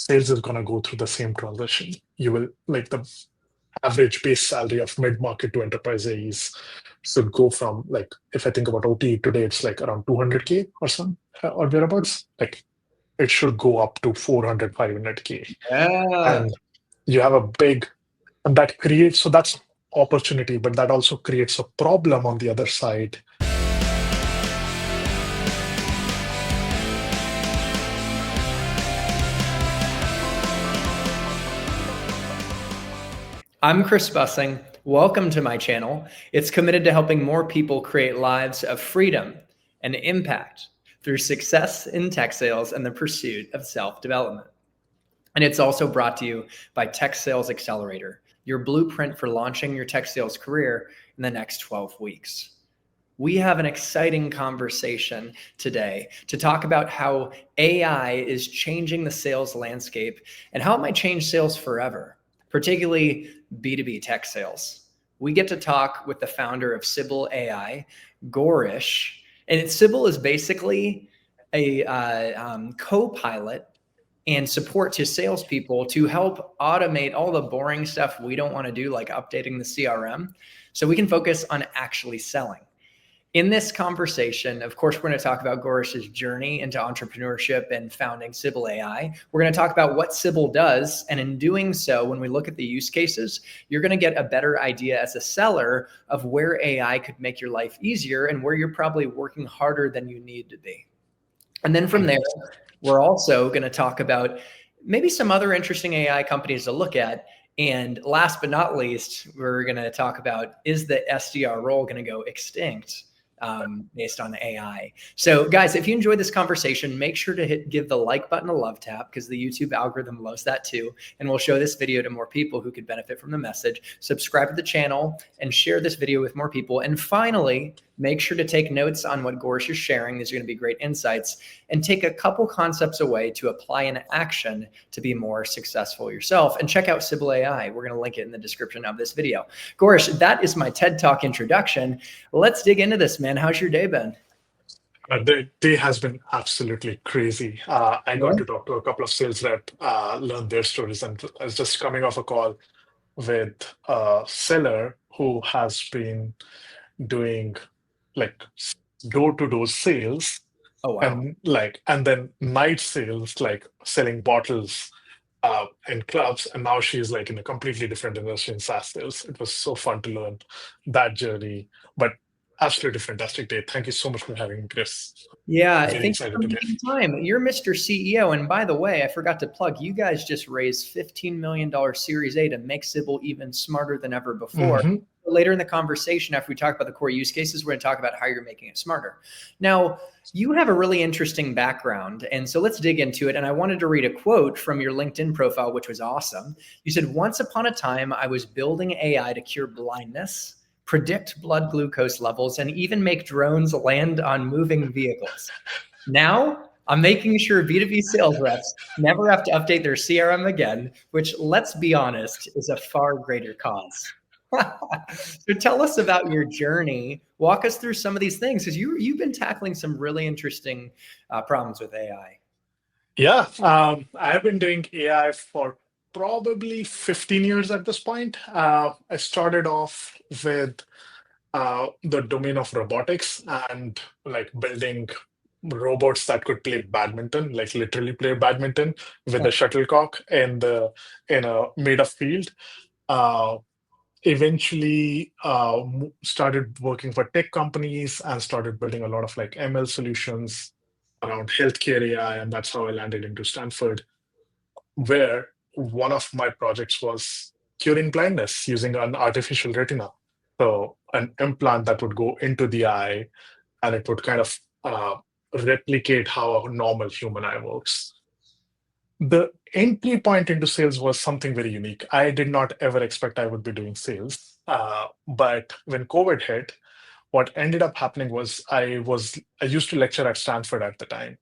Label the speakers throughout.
Speaker 1: sales is going to go through the same transition. You will, like, the average base salary of mid-market to enterprise AEs should go from, like, if I think about OT today, it's like around 200K or some or thereabouts. Like, it should go up to 400, 500K.
Speaker 2: Yeah.
Speaker 1: And you have a big, and that creates, so that's opportunity, but that also creates a problem on the other side.
Speaker 2: I'm Chris Bussing. Welcome to my channel. It's committed to helping more people create lives of freedom and impact through success in tech sales and the pursuit of self-development. And it's also brought to you by Tech Sales Accelerator, your blueprint for launching your tech sales career in the next 12 weeks. We have an exciting conversation today to talk about how AI is changing the sales landscape and how it might change sales forever, particularly B2B tech sales. We get to talk with the founder of Sybill.ai, Gorish, and Sybill is basically a co-pilot and support to salespeople to help automate all the boring stuff we don't want to do, like updating the CRM, so we can focus on actually selling. In this conversation, of course, we're going to talk about Gorish's journey into entrepreneurship and founding Sybill.ai. We're going to talk about what Sybill does. And in doing so, when we look at the use cases, you're going to get a better idea as a seller of where AI could make your life easier and where you're probably working harder than you need to be. And then from there, we're also going to talk about maybe some other interesting AI companies to look at. And last but not least, we're going to talk about, is the SDR role going to go extinct based on AI? So guys, if you enjoyed this conversation, make sure to give the like button a love tap, because the YouTube algorithm loves that too. And we'll show this video to more people who could benefit from the message. Subscribe to the channel and share this video with more people. And finally, make sure to take notes on what Gorish is sharing. These are going to be great insights, and take a couple concepts away to apply in action to be more successful yourself. And check out Sybill.ai. We're going to link it in the description of this video. Gorish, that is my TED Talk introduction. Let's dig into this, man. How's your day been?
Speaker 1: The day has been absolutely crazy. I got to talk to a couple of sales reps, learn their stories, and I was just coming off a call with a seller who has been doing, like, door-to-door sales.
Speaker 2: Oh, wow.
Speaker 1: And then night sales, like selling bottles in clubs. And now she's like in a completely different industry in SaaS sales. It was so fun to learn that journey, but absolutely fantastic day. Thank you so much for having me, Chris.
Speaker 2: Yeah,
Speaker 1: Very
Speaker 2: thanks for
Speaker 1: excited today.
Speaker 2: making time. You're Mr. CEO. And by the way, I forgot to plug, you guys just raised $15 million Series A to make Sybill even smarter than ever before.
Speaker 1: Mm-hmm.
Speaker 2: Later in the conversation, after we talk about the core use cases, we're going to talk about how you're making it smarter. Now, you have a really interesting background, and so let's dig into it. And I wanted to read a quote from your LinkedIn profile, which was awesome. You said, "Once upon a time, I was building AI to cure blindness, predict blood glucose levels, and even make drones land on moving vehicles. Now, I'm making sure B2B sales reps never have to update their CRM again, which, let's be honest, is a far greater cause." So tell us about your journey. Walk us through some of these things, because you've been tackling some really interesting problems with AI.
Speaker 1: Yeah, I've been doing AI for probably 15 years at this point. I started off with the domain of robotics and, like, building robots that could play badminton, like literally play badminton with a shuttlecock in a made-up field. Uh, Eventually started working for tech companies and started building a lot of, like, ML solutions around healthcare AI, and that's how I landed into Stanford, where one of my projects was curing blindness using an artificial retina. So an implant that would go into the eye, and it would kind of replicate how a normal human eye works. The entry point into sales was something very unique. I did not ever expect I would be doing sales. But when COVID hit, what ended up happening was I used to lecture at Stanford at the time.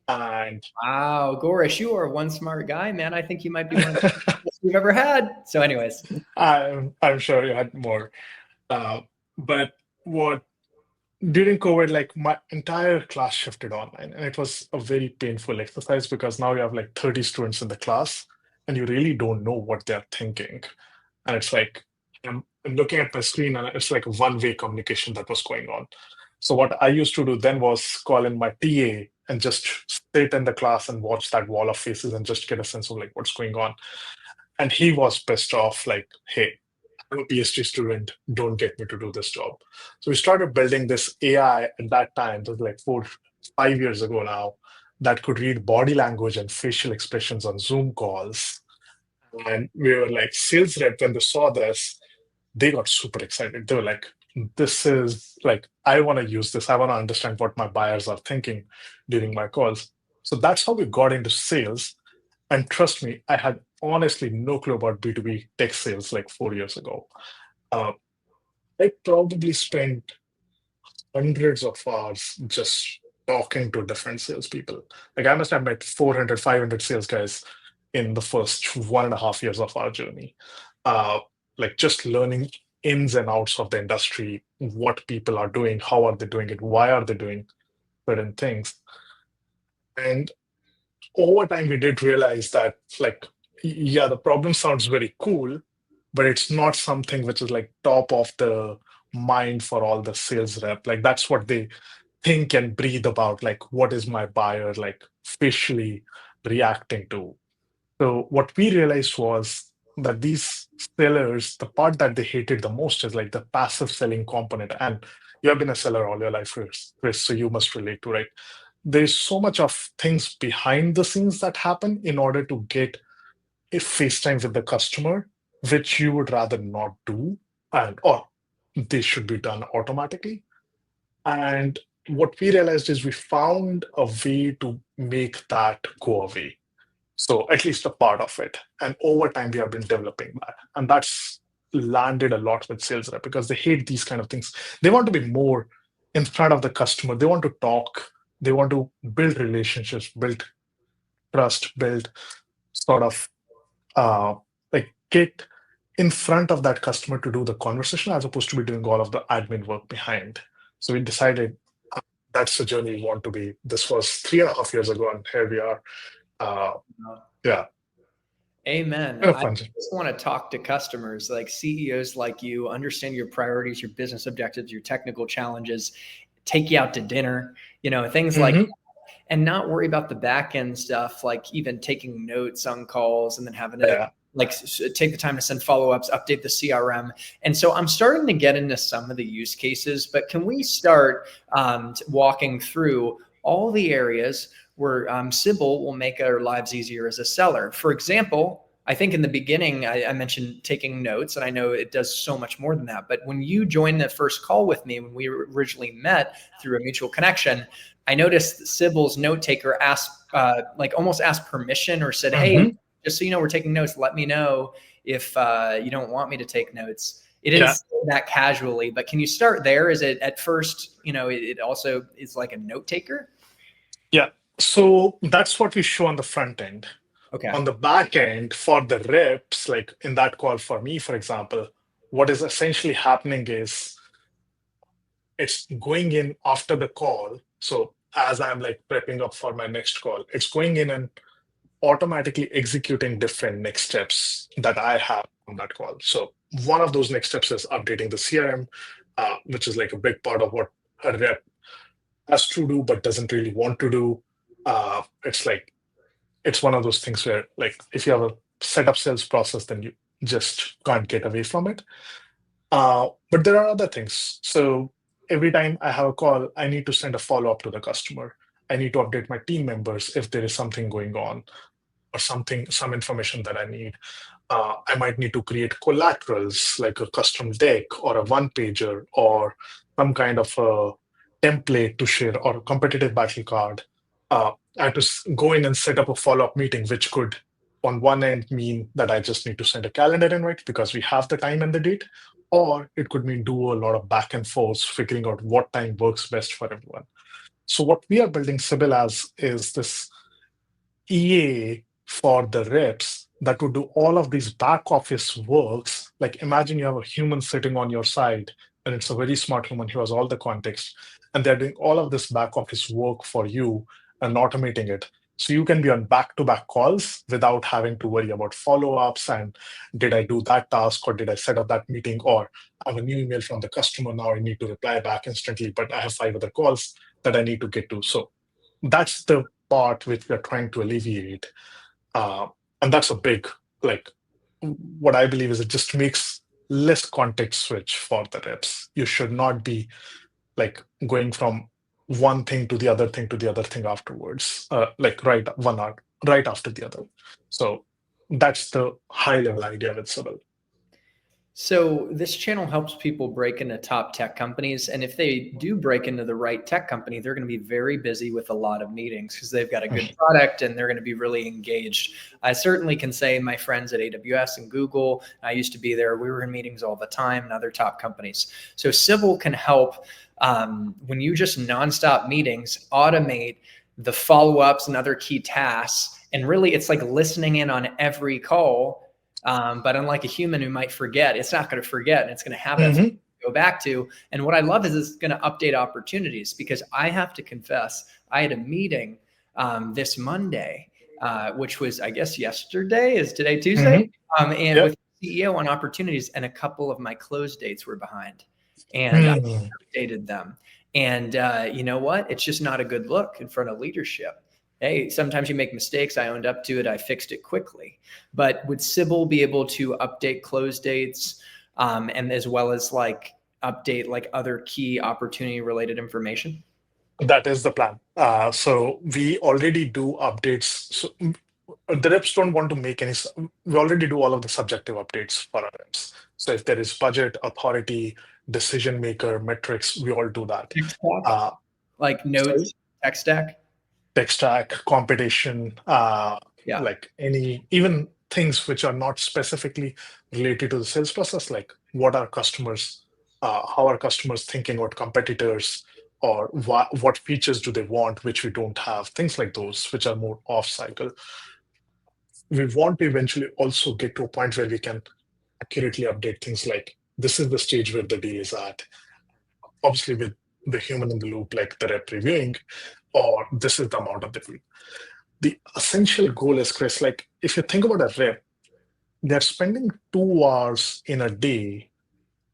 Speaker 1: And
Speaker 2: Wow, Gorish, you are one smart guy, man. I think you might be one of the best we've ever had. So anyways.
Speaker 1: I'm sure you had more. But what during COVID, like my entire class shifted online, and it was a very painful exercise because now you have like 30 students in the class, and you really don't know what they're thinking. And it's like I'm looking at my screen, and it's like a one-way communication that was going on. So what I used to do then was call in my TA and just sit in the class and watch that wall of faces and just get a sense of like what's going on. And he was pissed off, like, hey, I'm a PhD student, don't get me to do this job. So we started building this AI at that time, it was like 5 years ago now, that could read body language and facial expressions on Zoom calls. And we were like, sales rep, when they saw this, they got super excited. They were like, this is like, I want to use this. I want to understand what my buyers are thinking during my calls. So that's how we got into sales. And trust me, I had honestly no clue about B2B tech sales like 4 years ago. Uh, I probably spent hundreds of hours just talking to different salespeople. Like I must have met 400, 500 sales guys in the first 1.5 years of our journey. Uh, like just learning ins and outs of the industry, what people are doing, how are they doing it, why are they doing certain things. And over time, we did realize that, like, yeah, the problem sounds very cool, but it's not something which is like top of the mind for all the sales rep. Like, that's what they think and breathe about. Like, what is my buyer like facially reacting to? So, what we realized was that these sellers, the part that they hated the most is like the passive selling component. And you have been a seller all your life, Chris, so you must relate to, right? There's so much of things behind the scenes that happen in order to get a FaceTime with the customer, which you would rather not do, and or they should be done automatically. And what we realized is we found a way to make that go away. So at least a part of it. And over time, we have been developing that. And that's landed a lot with sales rep because they hate these kind of things. They want to be more in front of the customer. They want to talk. They want to build relationships, build trust, build sort of uh, like get in front of that customer to do the conversation as opposed to be doing all of the admin work behind. So we decided that's the journey we want to be. This was 3.5 years ago, and here we are. Uh, yeah,
Speaker 2: Amen.
Speaker 1: kind of
Speaker 2: I
Speaker 1: fun.
Speaker 2: just want to talk to customers, like CEOs like you, understand your priorities, your business objectives, your technical challenges, take you out to dinner, things like,
Speaker 1: Mhm.
Speaker 2: and not worry about the back end stuff, like even taking notes on calls and then having to
Speaker 1: Yeah.
Speaker 2: like take the time to send follow-ups, update the CRM. And so I'm starting to get into some of the use cases, but can we start walking through all the areas where Sybill will make our lives easier as a seller? For example, I think in the beginning, I mentioned taking notes, and I know it does so much more than that. But when you joined the first call with me, when we originally met through a mutual connection, I noticed Sybill's note taker asked, like almost asked permission or said, hey,
Speaker 1: Mhm.
Speaker 2: just so you know, we're taking notes. Let me know if you don't want me to take notes. It
Speaker 1: Yeah.
Speaker 2: is that casually, but can you start there? Is it at first, it also is like a note taker?
Speaker 1: Yeah. So that's what we show on the front end.
Speaker 2: Okay.
Speaker 1: On the back end, for the reps, like in that call for me, for example, what is essentially happening is it's going in after the call. So as I'm like prepping up for my next call, it's going in and automatically executing different next steps that I have on that call. So one of those next steps is updating the CRM, which is like a big part of what a rep has to do but doesn't really want to do. It's like it's one of those things where like if you have a setup sales process, then you just can't get away from it. But there are other things. So every time I have a call, I need to send a follow up to the customer. I need to update my team members if there is something going on or some information that I need. I might need to create collaterals like a custom deck or a one pager or some kind of a template to share or a competitive battle card. I have to go in and set up a follow up meeting, which could, on one end, mean that I just need to send a calendar invite because we have the time and the date, or it could mean do a lot of back and forth figuring out what time works best for everyone. So, what we are building Sybil as is this EA for the reps that would do all of these back office works. Like imagine you have a human sitting on your side and it's a very smart human who has all the context, and they're doing all of this back office work for you and automating it. So you can be on back-to-back calls without having to worry about follow-ups and did I do that task or did I set up that meeting or I have a new email from the customer now I need to reply back instantly, but I have 5 other calls that I need to get to. So that's the part which we're trying to alleviate. Uh, and that's a big, like, what I believe is it just makes less context switch for the reps. You should not be like going from one thing to the other thing to the other thing afterwards, like one hour, right after the other. So that's the high level idea with Sybill.
Speaker 2: So this channel helps people break into top tech companies. And if they do break into the right tech company, they're going to be very busy with a lot of meetings because they've got a good product and they're going to be really engaged. I certainly can say my friends at AWS and Google, I used to be there. We were in meetings all the time and other top companies. So Sybill can help when you just nonstop meetings, automate the follow-ups and other key tasks. And really it's like listening in on every call. But unlike a human who might forget, it's not going to forget and it's going to have that to go back to. And what I love is it's going to update opportunities because I have to confess, I had a meeting this Monday, which was, I guess, yesterday. Is today Tuesday? And
Speaker 1: Yep.
Speaker 2: with the CEO on opportunities, and a couple of my close dates were behind. And I updated them. And you know what? It's just not a good look in front of leadership. Hey, sometimes you make mistakes. I owned up to it. I fixed it quickly. But would Sybill be able to update close dates and as well as like update like other key opportunity related information?
Speaker 1: That is the plan. So we already do updates. So the reps don't want to make any. We already do all of the subjective updates for our reps. So if there is budget, authority, decision maker, metrics, we all do that.
Speaker 2: Tech stack, like notes, tech stack.
Speaker 1: Tech stack, competition,
Speaker 2: Yeah.
Speaker 1: like even things which are not specifically related to the sales process, like what are customers, how are customers thinking about competitors, or what features do they want which we don't have, things like those which are more off cycle. We want to eventually also get to a point where we can accurately update things like this is the stage where the day is at, obviously with the human in the loop, like the rep reviewing, or this is the amount of the deal. The essential goal is, Chris, like if you think about a rep, they're spending 2 hours in a day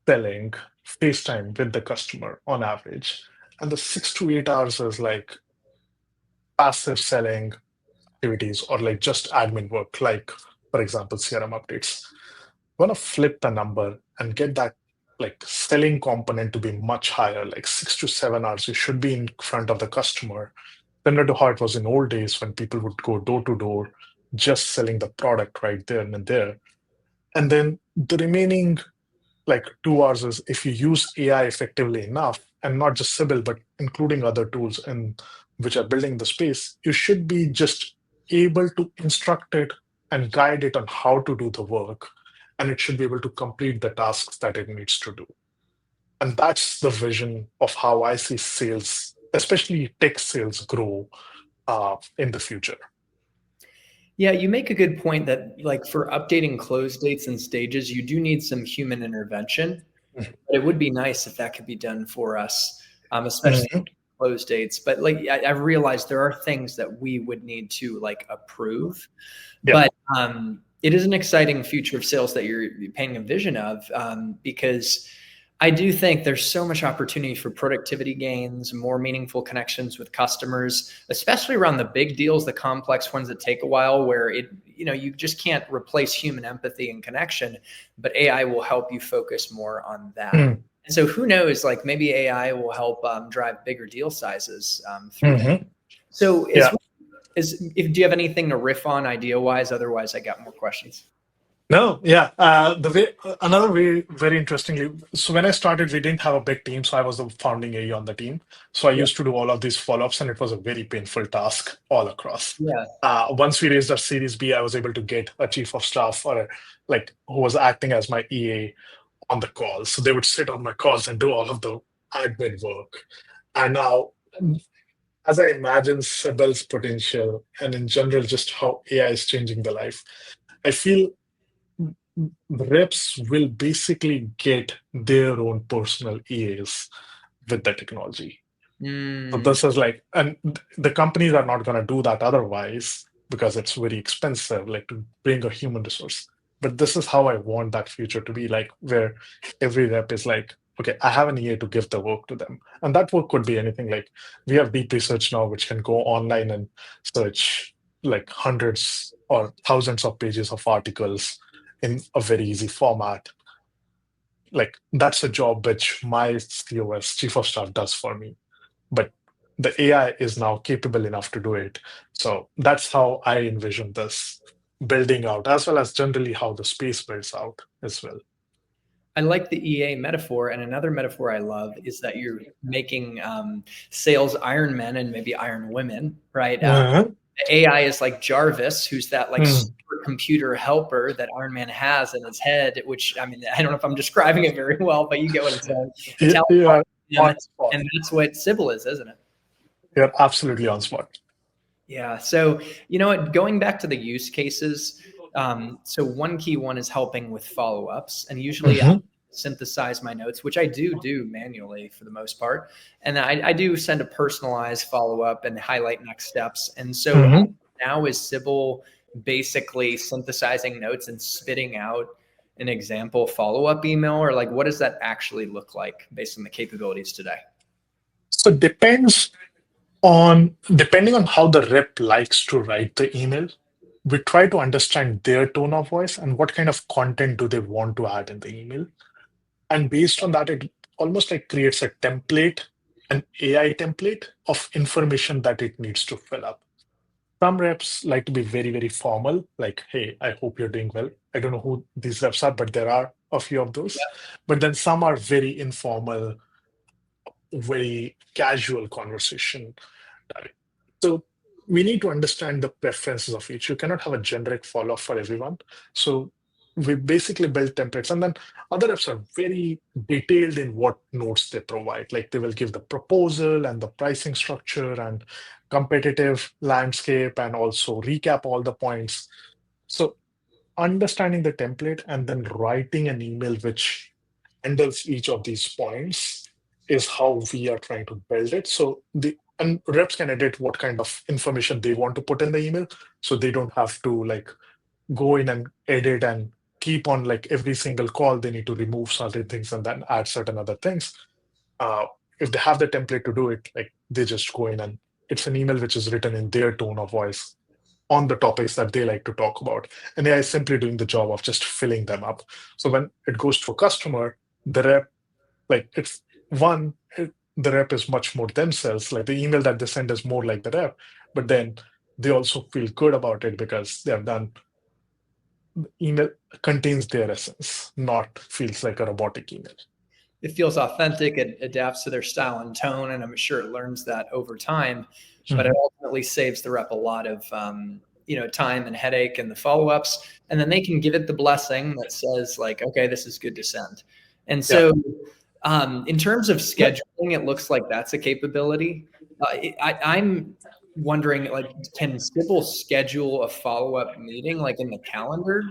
Speaker 1: selling FaceTime with the customer on average. And the 6 to 8 hours is like passive selling activities or like just admin work, like, for example, CRM updates. You want to flip the number and get that like selling component to be much higher, like 6 to 7 hours. You should be in front of the customer, similar to how it was in old days when people would go door to door, just selling the product right there and there. And then the remaining like 2 hours is if you use AI effectively enough, and not just Sybill, but including other tools and which are building the space, you should be just able to instruct it and guide it on how to do the work. And it should be able to complete the tasks that it needs to do. And that's the vision of how I see sales, especially tech sales, grow in the future.
Speaker 2: Yeah, you make a good point that like for updating close dates and stages, you do need some human intervention. But it would be nice if that could be done for us, especially close dates. But like I realized there are things that we would need to like approve.
Speaker 1: Yeah.
Speaker 2: But it is an exciting future of sales that you're painting a vision of because I do think there's so much opportunity for productivity gains, more meaningful connections with customers, especially around the big deals, the complex ones that take a while, where you just can't replace human empathy and connection, but AI will help you focus more on that. And so who knows, like maybe AI will help drive bigger deal sizes through that. So do you have anything to riff on idea wise? Otherwise, I got more questions.
Speaker 1: No, yeah. Another way, very interestingly, so when I started, we didn't have a big team, so I was the founding AE on the team. So I used to do all of these follow-ups, and it was a very painful task all across.
Speaker 2: Yeah.
Speaker 1: Once we raised our Series B, I was able to get a chief of staff or like who was acting as my EA on the calls. So they would sit on my calls and do all of the admin work. And now, as I imagine Sybill's potential and in general, just how AI is changing the life, I feel the reps will basically get their own personal EAs with the technology. So
Speaker 2: Mm.
Speaker 1: this is like, and the companies are not going to do that otherwise because it's very expensive, like to bring a human resource. But this is how I want that future to be like, where every rep is like, okay, I have an EA to give the work to them. And that work could be anything like we have deep research now, which can go online and search like hundreds or thousands of pages of articles in a very easy format. Like that's a job which my COS, chief of staff, does for me, but the AI is now capable enough to do it. So that's how I envision this building out, as well as generally how the space builds out as well.
Speaker 2: I like the EA metaphor, and another metaphor I love is that you're making sales Iron Men and maybe Iron Women, right?
Speaker 1: Uh-huh.
Speaker 2: The AI is like Jarvis, who's that like
Speaker 1: Mm.
Speaker 2: supercomputer helper that Iron Man has in his head. Which I mean, I don't know if I'm describing it very well, but you get what I'm saying. It's
Speaker 1: Yeah,
Speaker 2: how
Speaker 1: yeah,
Speaker 2: him,
Speaker 1: on spot.
Speaker 2: and that's what Sybil is, isn't it?
Speaker 1: You're absolutely on spot.
Speaker 2: Yeah. So, you know what, going back to the use cases, so one key one is helping with follow ups. And usually I
Speaker 1: Hmm.
Speaker 2: synthesize my notes, which I do manually for the most part. And I do send a personalized follow up and highlight next steps. And so
Speaker 1: Hmm.
Speaker 2: now is Sybil basically synthesizing notes and spitting out an example follow up email, or like what does that actually look like based on the capabilities today?
Speaker 1: So depending on how the rep likes to write the email, we try to understand their tone of voice and what kind of content do they want to add in the email. And based on that, it almost like creates a template, an AI template of information that it needs to fill up. Some reps like to be very, very formal, like, hey, I hope you're doing well. I don't know who these reps are, but there are a few of those. But then some are very informal, very casual conversation. So we need to understand the preferences of each. You cannot have a generic follow-up for everyone. So we basically build templates, and then other apps are very detailed in what notes they provide. Like they will give the proposal and the pricing structure and competitive landscape and also recap all the points. So understanding the template and then writing an email which handles each of these points is how we are trying to build it. So the and reps can edit what kind of information they want to put in the email, so they don't have to like go in and edit and keep on like every single call they need to remove certain things and then add certain other things. Uh, if they have the template to do it, like they just go in and it's an email which is written in their tone of voice on the topics that they like to talk about. And AI is simply doing the job of just filling them up. So when it goes to a customer, the rep, like it's one, the rep is much more themselves. Like the email that they send is more like the rep, but then they also feel good about it because they have done email contains their essence, not feels like a robotic email.
Speaker 2: It feels authentic. It adapts to their style and tone, and I'm sure it learns that over time. But it
Speaker 1: Mhm.
Speaker 2: ultimately saves the rep a lot of time and headache and the follow ups, and then they can give it the blessing that says like, okay, this is good to send. And
Speaker 1: Yeah.
Speaker 2: so, in terms of scheduling, it looks like that's a capability. I'm wondering, like, can Sybil schedule a follow up meeting like in the calendar?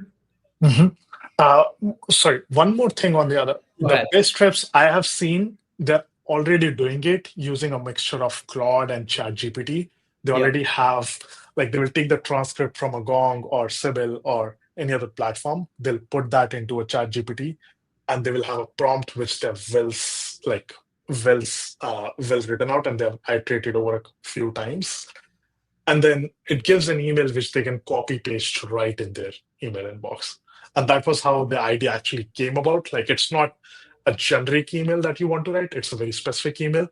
Speaker 1: Mhm. Uh, Sorry, one more thing on the other.
Speaker 2: Go
Speaker 1: The
Speaker 2: ahead.
Speaker 1: best reps I have seen, they're already doing it using a mixture of Claude and ChatGPT. They
Speaker 2: Yep.
Speaker 1: already have, like, they will take the transcript from a Gong or Sybil or any other platform. They'll put that into a ChatGPT, and they will have a prompt which they've well written out, and they've iterated over a few times. And then it gives an email which they can copy paste right in their email inbox. And that was how the idea actually came about. Like it's not a generic email that you want to write, it's a very specific email.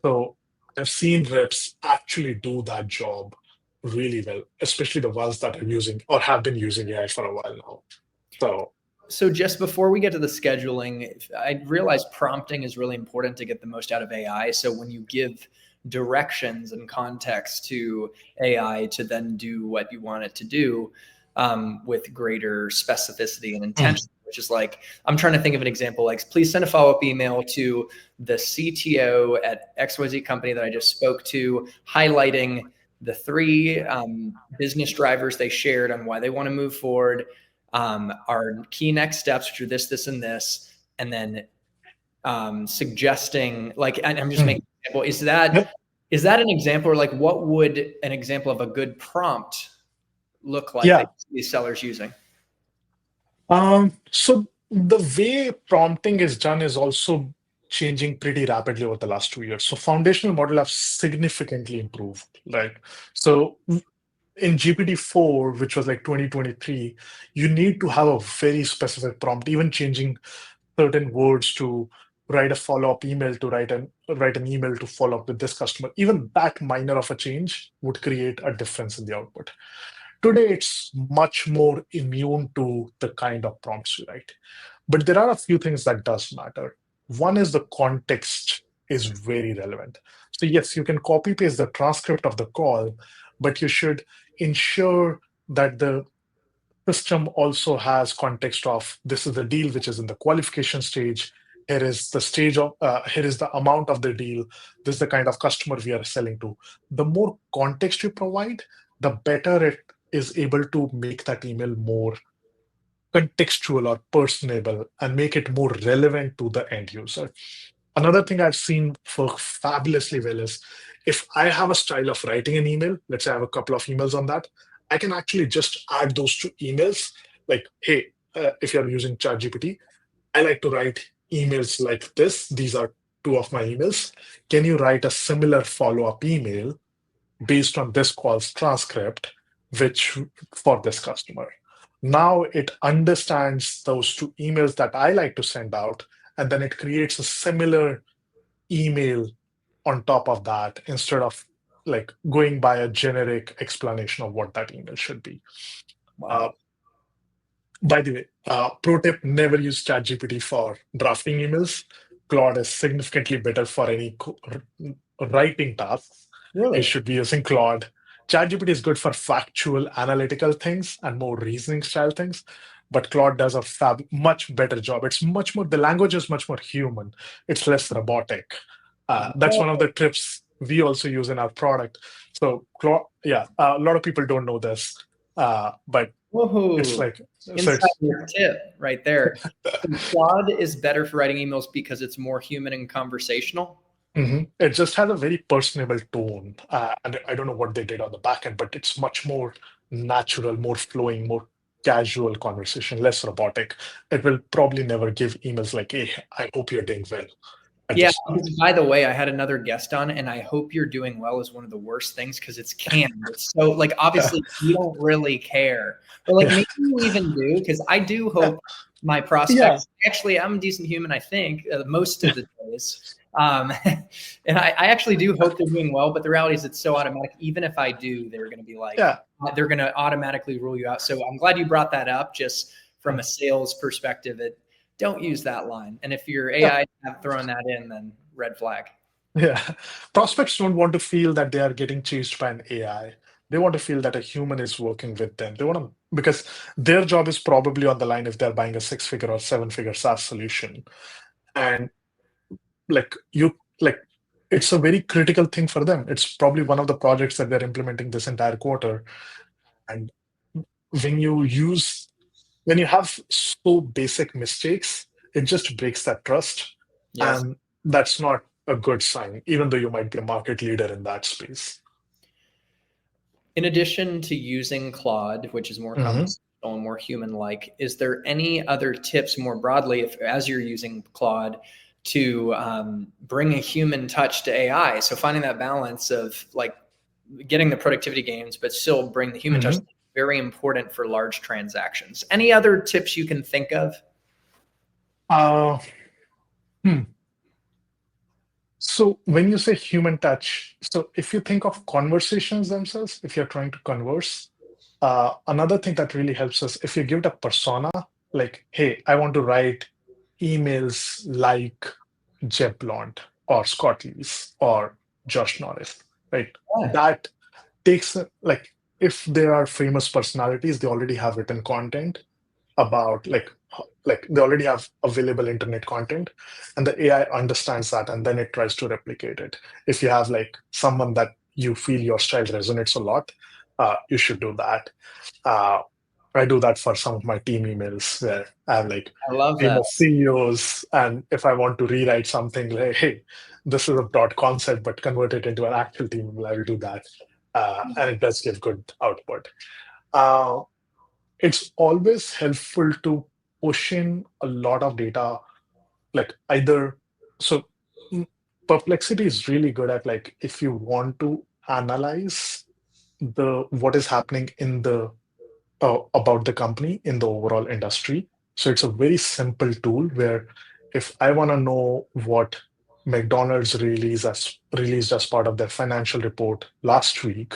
Speaker 1: So I've seen reps actually do that job really well, especially the ones that are using or have been using AI for a while now. So
Speaker 2: So just before we get to the scheduling, I realize prompting is really important to get the most out of AI. So when you give directions and context to AI to then do what you want it to do with greater specificity and
Speaker 1: mm,
Speaker 2: intention, which is like, I'm trying to think of an example, like, please send a follow-up email to the CTO at XYZ company that I just spoke to, highlighting the three business drivers they shared on why they want to move forward, our key next steps, which are this, this, and this, and then suggesting, like, and I'm just making an example.
Speaker 1: Yep.
Speaker 2: Is that an example, or like what would an example of a good prompt look like
Speaker 1: Yeah.
Speaker 2: that these sellers using?
Speaker 1: So the way prompting is done is also changing pretty rapidly over the last 2 years. So foundational model have significantly improved, right? So in GPT-4, which was like 2023, you need to have a very specific prompt, even changing certain words to write a follow-up email to write an email to follow up with this customer. Even that minor of a change would create a difference in the output. Today, it's much more immune to the kind of prompts you write. But there are a few things that does matter. One is the context is very relevant. So yes, you can copy paste the transcript of the call, but you should ensure that the system also has context of this is the deal which is in the qualification stage. Here is the stage of here is the amount of the deal. This is the kind of customer we are selling to. The more context you provide, the better it is able to make that email more contextual or personable and make it more relevant to the end user. Another thing I've seen work fabulously well is if I have a style of writing an email, let's say I have a couple of emails on that, I can actually just add those two emails. Like, hey, if you're using ChatGPT, I like to write emails like this. These are two of my emails. Can you write a similar follow up email based on this call's transcript, which for this customer? Now it understands those two emails that I like to send out, and then it creates a similar email on top of that instead of like going by a generic explanation of what that email should be. Uh,
Speaker 2: Wow.
Speaker 1: by the way, pro tip, never use ChatGPT for drafting emails. Claude is significantly better for any writing tasks. You
Speaker 2: Really?
Speaker 1: should be using Claude. ChatGPT is good for factual, analytical things and more reasoning style things, but Claude does a much better job. It's much more, the language is much more human. It's less robotic. That's one of the tips we also use in our product. So, Claude, yeah, a lot of people don't know this, but it's
Speaker 2: Whoa.
Speaker 1: like, so it's
Speaker 2: Insider tip right there. So Claude is better for writing emails because it's more human and conversational.
Speaker 1: It just has a very personable tone. And I don't know what they did on the back end, but it's much more natural, more flowing, more casual conversation, less robotic. It will probably never give emails like, hey, I hope you're doing well at the
Speaker 2: Yeah.
Speaker 1: start.
Speaker 2: By the way, I had another guest on, and I hope you're doing well is one of the worst things because it's canned. It's so like
Speaker 1: Yeah.
Speaker 2: obviously you don't really care, or like
Speaker 1: Yeah.
Speaker 2: maybe you even do because I do
Speaker 1: Yeah.
Speaker 2: hope my
Speaker 1: Yeah.
Speaker 2: prospects. Actually, I'm a decent human. I think most of the days. And I actually do hope they're doing well, but the reality is it's so automatic. Even if I do, they're going to be like,
Speaker 1: Yeah.
Speaker 2: they're going to automatically rule you out. So I'm glad you brought that up just from a sales perspective. Don't use that line. And if your
Speaker 1: Yeah.
Speaker 2: AI have thrown that in, then red flag.
Speaker 1: Yeah. Prospects don't want to feel that they are getting chased by an AI. They want to feel that a human is working with them. They want to, because their job is probably on the line if they're buying a 6 figure or 7 figure SaaS solution. And like like it's a very critical thing for them. It's probably one of the projects that they're implementing this entire quarter. And when you use when you have so basic mistakes, it just breaks that trust.
Speaker 2: Yes.
Speaker 1: And that's not a good sign, even though you might be a market leader in that space.
Speaker 2: In addition to using Claude, which is more
Speaker 1: Mhm.
Speaker 2: conversational and more human-like, is there any other tips more broadly, if as you're using Claude, to bring a human touch to AI? So finding that balance of like getting the productivity gains, but still bring the human touch.
Speaker 1: Mhm.
Speaker 2: Very important for large transactions. Any other tips you can think of?
Speaker 1: Uh, hmm. So when you say human touch, so if you think of conversations themselves, if you're trying to converse, another thing that really helps us if you give it a persona, like, hey, I want to write emails like Jeb Blount or Scott Lees or Josh Norris, right?
Speaker 2: Yeah.
Speaker 1: That takes like if there are famous personalities, they already have written content about like they already have available internet content, and the AI understands that and then it tries to replicate it. If you have like someone that you feel your style resonates a lot, you should do that. Uh, I do that for some of my team emails where I have like
Speaker 2: I love
Speaker 1: team
Speaker 2: that.
Speaker 1: of CEOs, and if I want to rewrite something like, hey, this is a broad concept, but convert it into an actual team email, I will do that. And it does give good output. Uh, it's always helpful to push in a lot of data, like either, so mm, Perplexity is really good at like if you want to analyze the what is happening in the about the company in the overall industry. So it's a very simple tool where if I want to know what McDonald's released as part of their financial report last week,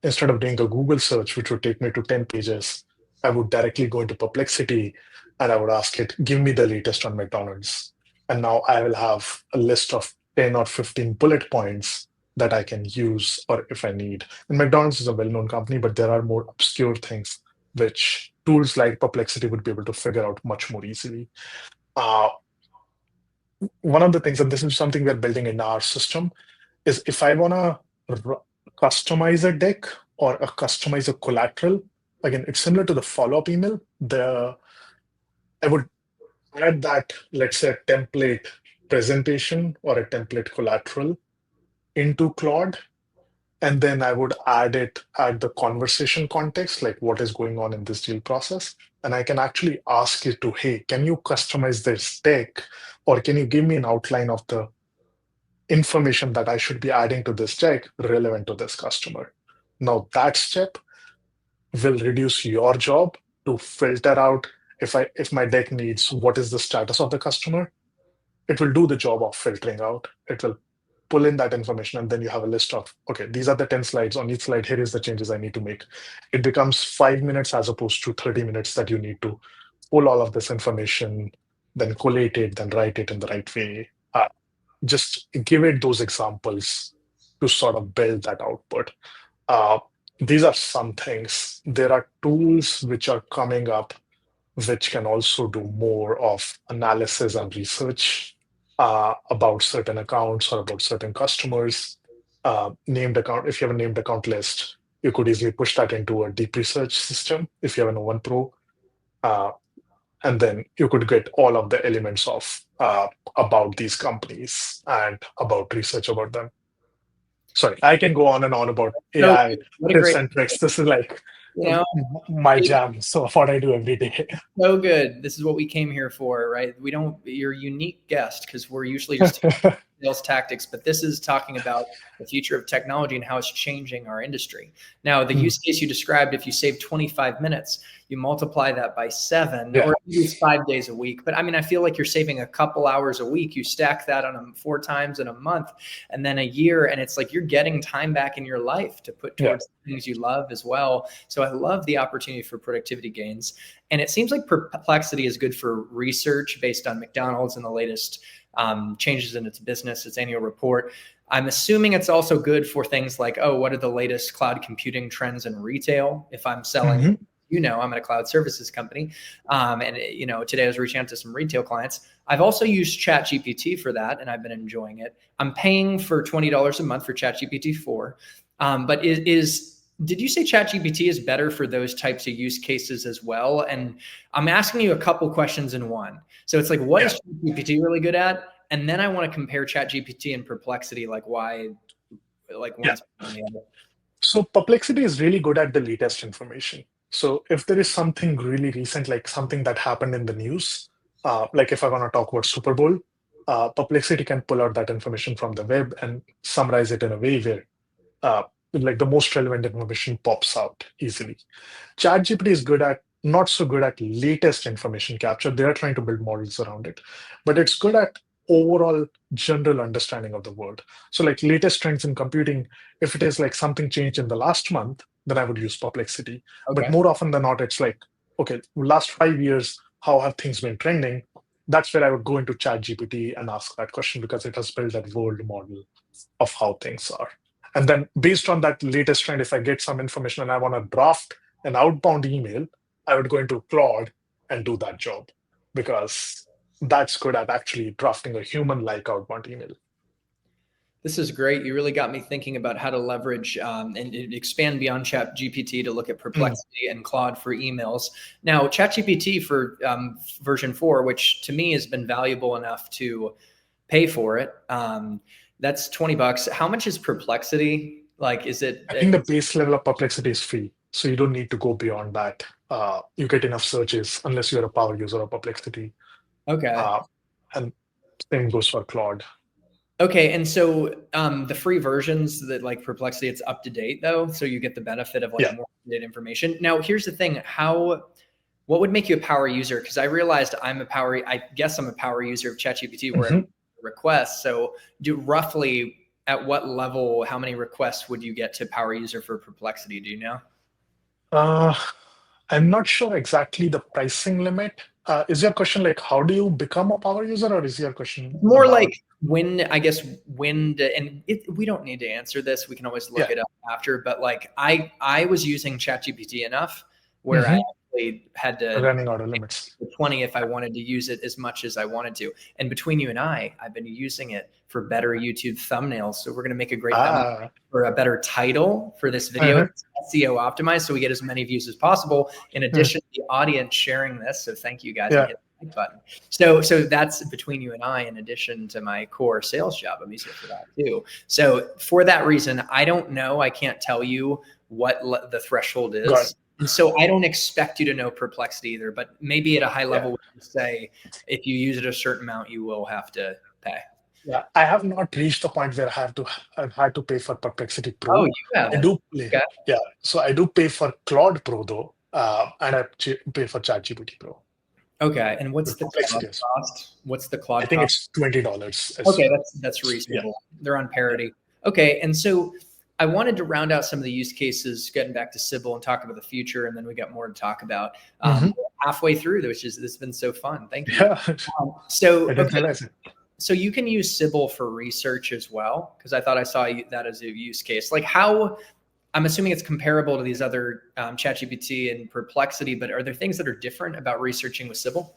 Speaker 1: instead of doing a Google search, which would take me to 10 pages, I would directly go into Perplexity and I would ask it, give me the latest on McDonald's. And now I will have a list of 10 or 15 bullet points that I can use or if I need. And McDonald's is a well known company, but there are more obscure things which tools like Perplexity would be able to figure out much more easily. Uh, One of the things, and this is something we're building in our system, is if I want to customize a deck or customize a collateral, again, it's similar to the follow-up email. I would add that, let's say, a template presentation or a template collateral into Claude, and then I would add the conversation context, like what is going on in this deal process. And I can actually ask it to, hey, can you customize this deck, or can you give me an outline of the information that I should be adding to this deck relevant to this customer. Now that step will reduce your job to filter out if my deck needs what is the status of the customer. It will do the job of filtering out. It will pull in that information, and then you have a list of, okay, these are the 10 slides. On each slide, here is the changes I need to make. It becomes 5 minutes as opposed to 30 minutes that you need to pull all of this information, then collate it, then write it in the right way. Just give it those examples to sort of build that output. Uh, these are some things. There are tools which are coming up which can also do more of analysis and research about certain accounts or about certain customers. Named account, if you have a named account list, you could easily push that into a deep research system if you have an O1 Pro. Uh, and then you could get all of the elements of about these companies and about research about them. Sorry, I can go on and on about
Speaker 2: So
Speaker 1: AI
Speaker 2: what a
Speaker 1: tips
Speaker 2: great,
Speaker 1: and tricks. This is like
Speaker 2: you know,
Speaker 1: my
Speaker 2: it's
Speaker 1: jam. So what I do every day.
Speaker 2: so good. This is what we came here for, right? We don't, you're a unique guest because we're usually just sales tactics, but this is talking about the future of technology and how it's changing our industry. Now, the
Speaker 1: Mm,
Speaker 2: use case you described, if you save 25 minutes, you multiply that by 7,
Speaker 1: yeah,
Speaker 2: or maybe it's 5 days a week. But I mean, I feel like you're saving a couple hours a week. You stack that on 4 times in a month and then a year. And it's like you're getting time back in your life to put
Speaker 1: yeah.
Speaker 2: towards things you love as well. So I love the opportunity for productivity gains. And it seems like Perplexity is good for research based on McDonald's and the latest changes in its business, its annual report. I'm assuming it's also good for things like, oh, what are the latest cloud computing trends in retail? If I'm selling,
Speaker 1: Mhm.
Speaker 2: I'm at a cloud services company. And, today I was reaching out to some retail clients. I've also used ChatGPT for that, and I've been enjoying it. I'm paying for $20 a month for ChatGPT 4. But did you say ChatGPT is better for those types of use cases as well? And I'm asking you a couple questions in one. So it's like, what
Speaker 1: Yeah,
Speaker 2: is ChatGPT really good at? And then I want to compare ChatGPT and Perplexity, like why, like
Speaker 1: yeah.
Speaker 2: one's better than the other.
Speaker 1: So Perplexity is really good at the latest information. So if there is something really recent, like something that happened in the news, like if I want to talk about Super Bowl, Perplexity can pull out that information from the web and summarize it in a way where like the most relevant information pops out easily. ChatGPT is not so good at latest information capture. They are trying to build models around it, but it's good at overall general understanding of the world. So, like latest trends in computing, if it is like something changed in the last month, then I would use Perplexity. But
Speaker 2: Okay.
Speaker 1: more often than not, it's like, okay, last 5 years, how have things been trending? That's where I would go into ChatGPT and ask that question because it has built that world model of how things are. And then based on that latest trend, if I get some information and I want to draft an outbound email, I would go into Claude and do that job because that's good at actually drafting a human-like outbound email.
Speaker 2: This is great. You really got me thinking about how to leverage and expand beyond ChatGPT to look at
Speaker 1: Mm.
Speaker 2: Perplexity and Claude for emails. Now, ChatGPT for version 4, which to me has been valuable enough to pay for it. That's $20. How much is Perplexity? Like, is it?
Speaker 1: I think the base level of Perplexity is free, so you don't need to go beyond that. You get enough searches unless you're a power user of Perplexity.
Speaker 2: Okay.
Speaker 1: Uh, and same goes for Claude.
Speaker 2: Okay, and so the free versions that like Perplexity, it's up to date though, so you get the benefit of like
Speaker 1: Yeah.
Speaker 2: more up-to-date information. Now, here's the thing: what would make you a power user? Because I realized I guess I'm a power user of ChatGPT where I
Speaker 1: Mhm.
Speaker 2: request. So, do roughly at what level, how many requests would you get to power user for Perplexity? Do you know?
Speaker 1: Uh, I'm not sure exactly the pricing limit. Is your question like how do you become a power user, or is your question
Speaker 2: More like
Speaker 1: about
Speaker 2: we don't need to answer this. We can always look
Speaker 1: yeah?
Speaker 2: it up after. But like I was using ChatGPT enough where I
Speaker 1: Hmm.
Speaker 2: actually had to
Speaker 1: Running out of limits.
Speaker 2: 20 if I wanted to use it as much as I wanted to. And between you and I've been using it for better YouTube thumbnails. So we're going to make a great thumbnail
Speaker 1: Ah,
Speaker 2: for a better title for this video.
Speaker 1: uh-huh.
Speaker 2: It's SEO optimized so we get as many views as possible. In
Speaker 1: Mm.
Speaker 2: addition to the audience sharing this. So thank you guys and
Speaker 1: Yeah,
Speaker 2: hit the like button. So that's between you and I, in addition to my core sales job. I'm using it for that too. So for that reason, I don't know. I can't tell you what the threshold
Speaker 1: got it.
Speaker 2: is. And so I don't expect you to know Perplexity either, but maybe at a high
Speaker 1: Yeah,
Speaker 2: level, we can say if you use it a certain amount, you will have to pay.
Speaker 1: yeah. I have not reached the point where I've had to pay for Perplexity
Speaker 2: Oh,
Speaker 1: Pro.
Speaker 2: you
Speaker 1: I
Speaker 2: haven't.
Speaker 1: do pay,
Speaker 2: Okay.
Speaker 1: yeah. So I do pay for Claude Pro though, and pay for ChatGPT Pro.
Speaker 2: Okay. And what's
Speaker 1: But
Speaker 2: the cloud
Speaker 1: Perplexity is,
Speaker 2: cost? What's the
Speaker 1: I
Speaker 2: cloud
Speaker 1: think
Speaker 2: cost?
Speaker 1: it's $20.
Speaker 2: Okay, that's
Speaker 1: Yeah,
Speaker 2: reasonable. They're on
Speaker 1: yeah.
Speaker 2: parity. Okay, and so I wanted to round out some of the use cases, getting back to Sybil and talk about the future, and then we got more to talk about
Speaker 1: Hmm.
Speaker 2: halfway through, which is this has been so fun. Thank you.
Speaker 1: Yeah,
Speaker 2: So
Speaker 1: I didn't
Speaker 2: okay,
Speaker 1: realize it.
Speaker 2: so you can use Sybil for research as well, because I thought I saw that as a use case. Like how I'm assuming it's comparable to these other ChatGPT and Perplexity, but are there things that are different about researching with Sybil?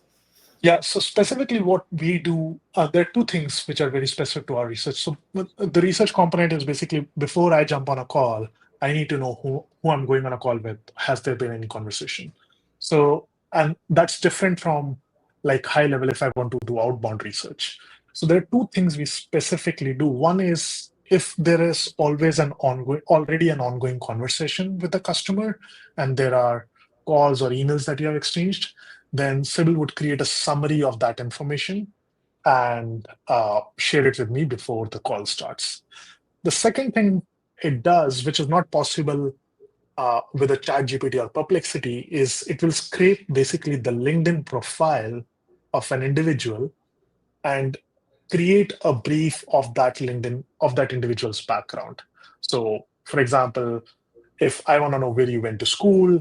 Speaker 1: Yeah, so specifically what we do, there are two things which are very specific to our research. So the research component is basically before I jump on a call, I need to know who I'm going on a call with. Has there been any conversation? So, and that's different from like high level if I want to do outbound research. So there are two things we specifically do. One is if there is already an ongoing conversation with the customer, and there are calls or emails that you have exchanged, then Sybil would create a summary of that information and share it with me before the call starts. The second thing it does, which is not possible with a chat GPT or Perplexity, is it will scrape basically the LinkedIn profile of an individual and create a brief of that individual's background. So, for example, if I want to know where you went to school,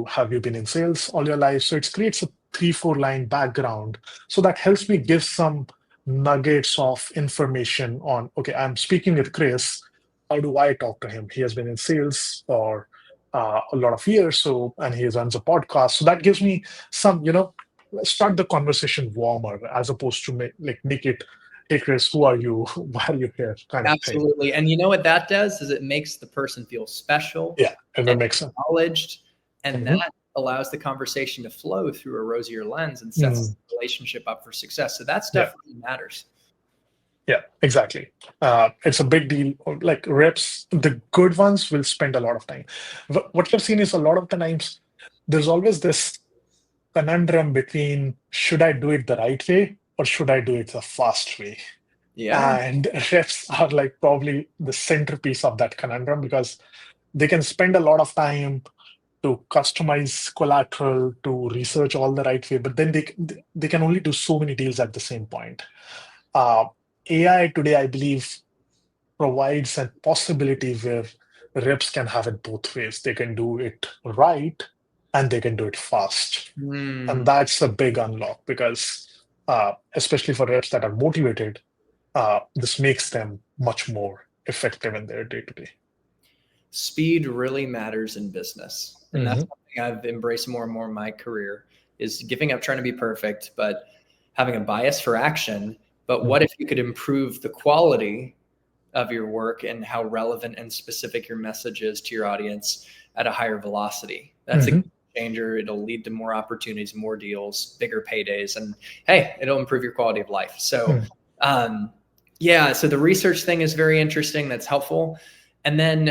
Speaker 1: have you been in sales all your life? So it creates a 3-4 line background. So that helps me give some nuggets of information on, okay, I'm speaking with Chris. How do I talk to him? He has been in sales for a lot of years, and he runs a podcast. So that gives me some, start the conversation warmer as opposed to make it, hey Chris, who are you? Why are you here? Kind of thing.
Speaker 2: Absolutely. And you know what that does is it makes the person feel special
Speaker 1: Yeah, and that
Speaker 2: and
Speaker 1: makes sense.
Speaker 2: acknowledged. And
Speaker 1: Mhm.
Speaker 2: that allows the conversation to flow through a rosier lens and sets
Speaker 1: Mm.
Speaker 2: the relationship up for success. So that
Speaker 1: Yeah.
Speaker 2: stuff really matters.
Speaker 1: Yeah, exactly. It's a big deal. Like reps, the good ones will spend a lot of time. What you've seen is a lot of the times there's always this conundrum between should I do it the right way or should I do it the fast way?
Speaker 2: Yeah.
Speaker 1: And reps are like probably the centerpiece of that conundrum because they can spend a lot of time to customize collateral, to research all the right way, but then they can only do so many deals at the same point. Uh, AI today, I believe, provides a possibility where reps can have it both ways. They can do it right and they can do it fast. And
Speaker 2: Mm.
Speaker 1: that's a big unlock because, especially for reps that are motivated, this makes them much more effective in their day to day.
Speaker 2: Speed really matters in business. And that's
Speaker 1: Mhm.
Speaker 2: something I've embraced more and more in my career is giving up trying to be perfect, but having a bias for action. But what if you could improve the quality of your work and how relevant and specific your message is to your audience at a higher velocity. That's a changer. It'll lead to more opportunities, more deals, bigger paydays, and hey, it'll improve your quality of life. So, yeah, so the research thing is very interesting. That's helpful. And then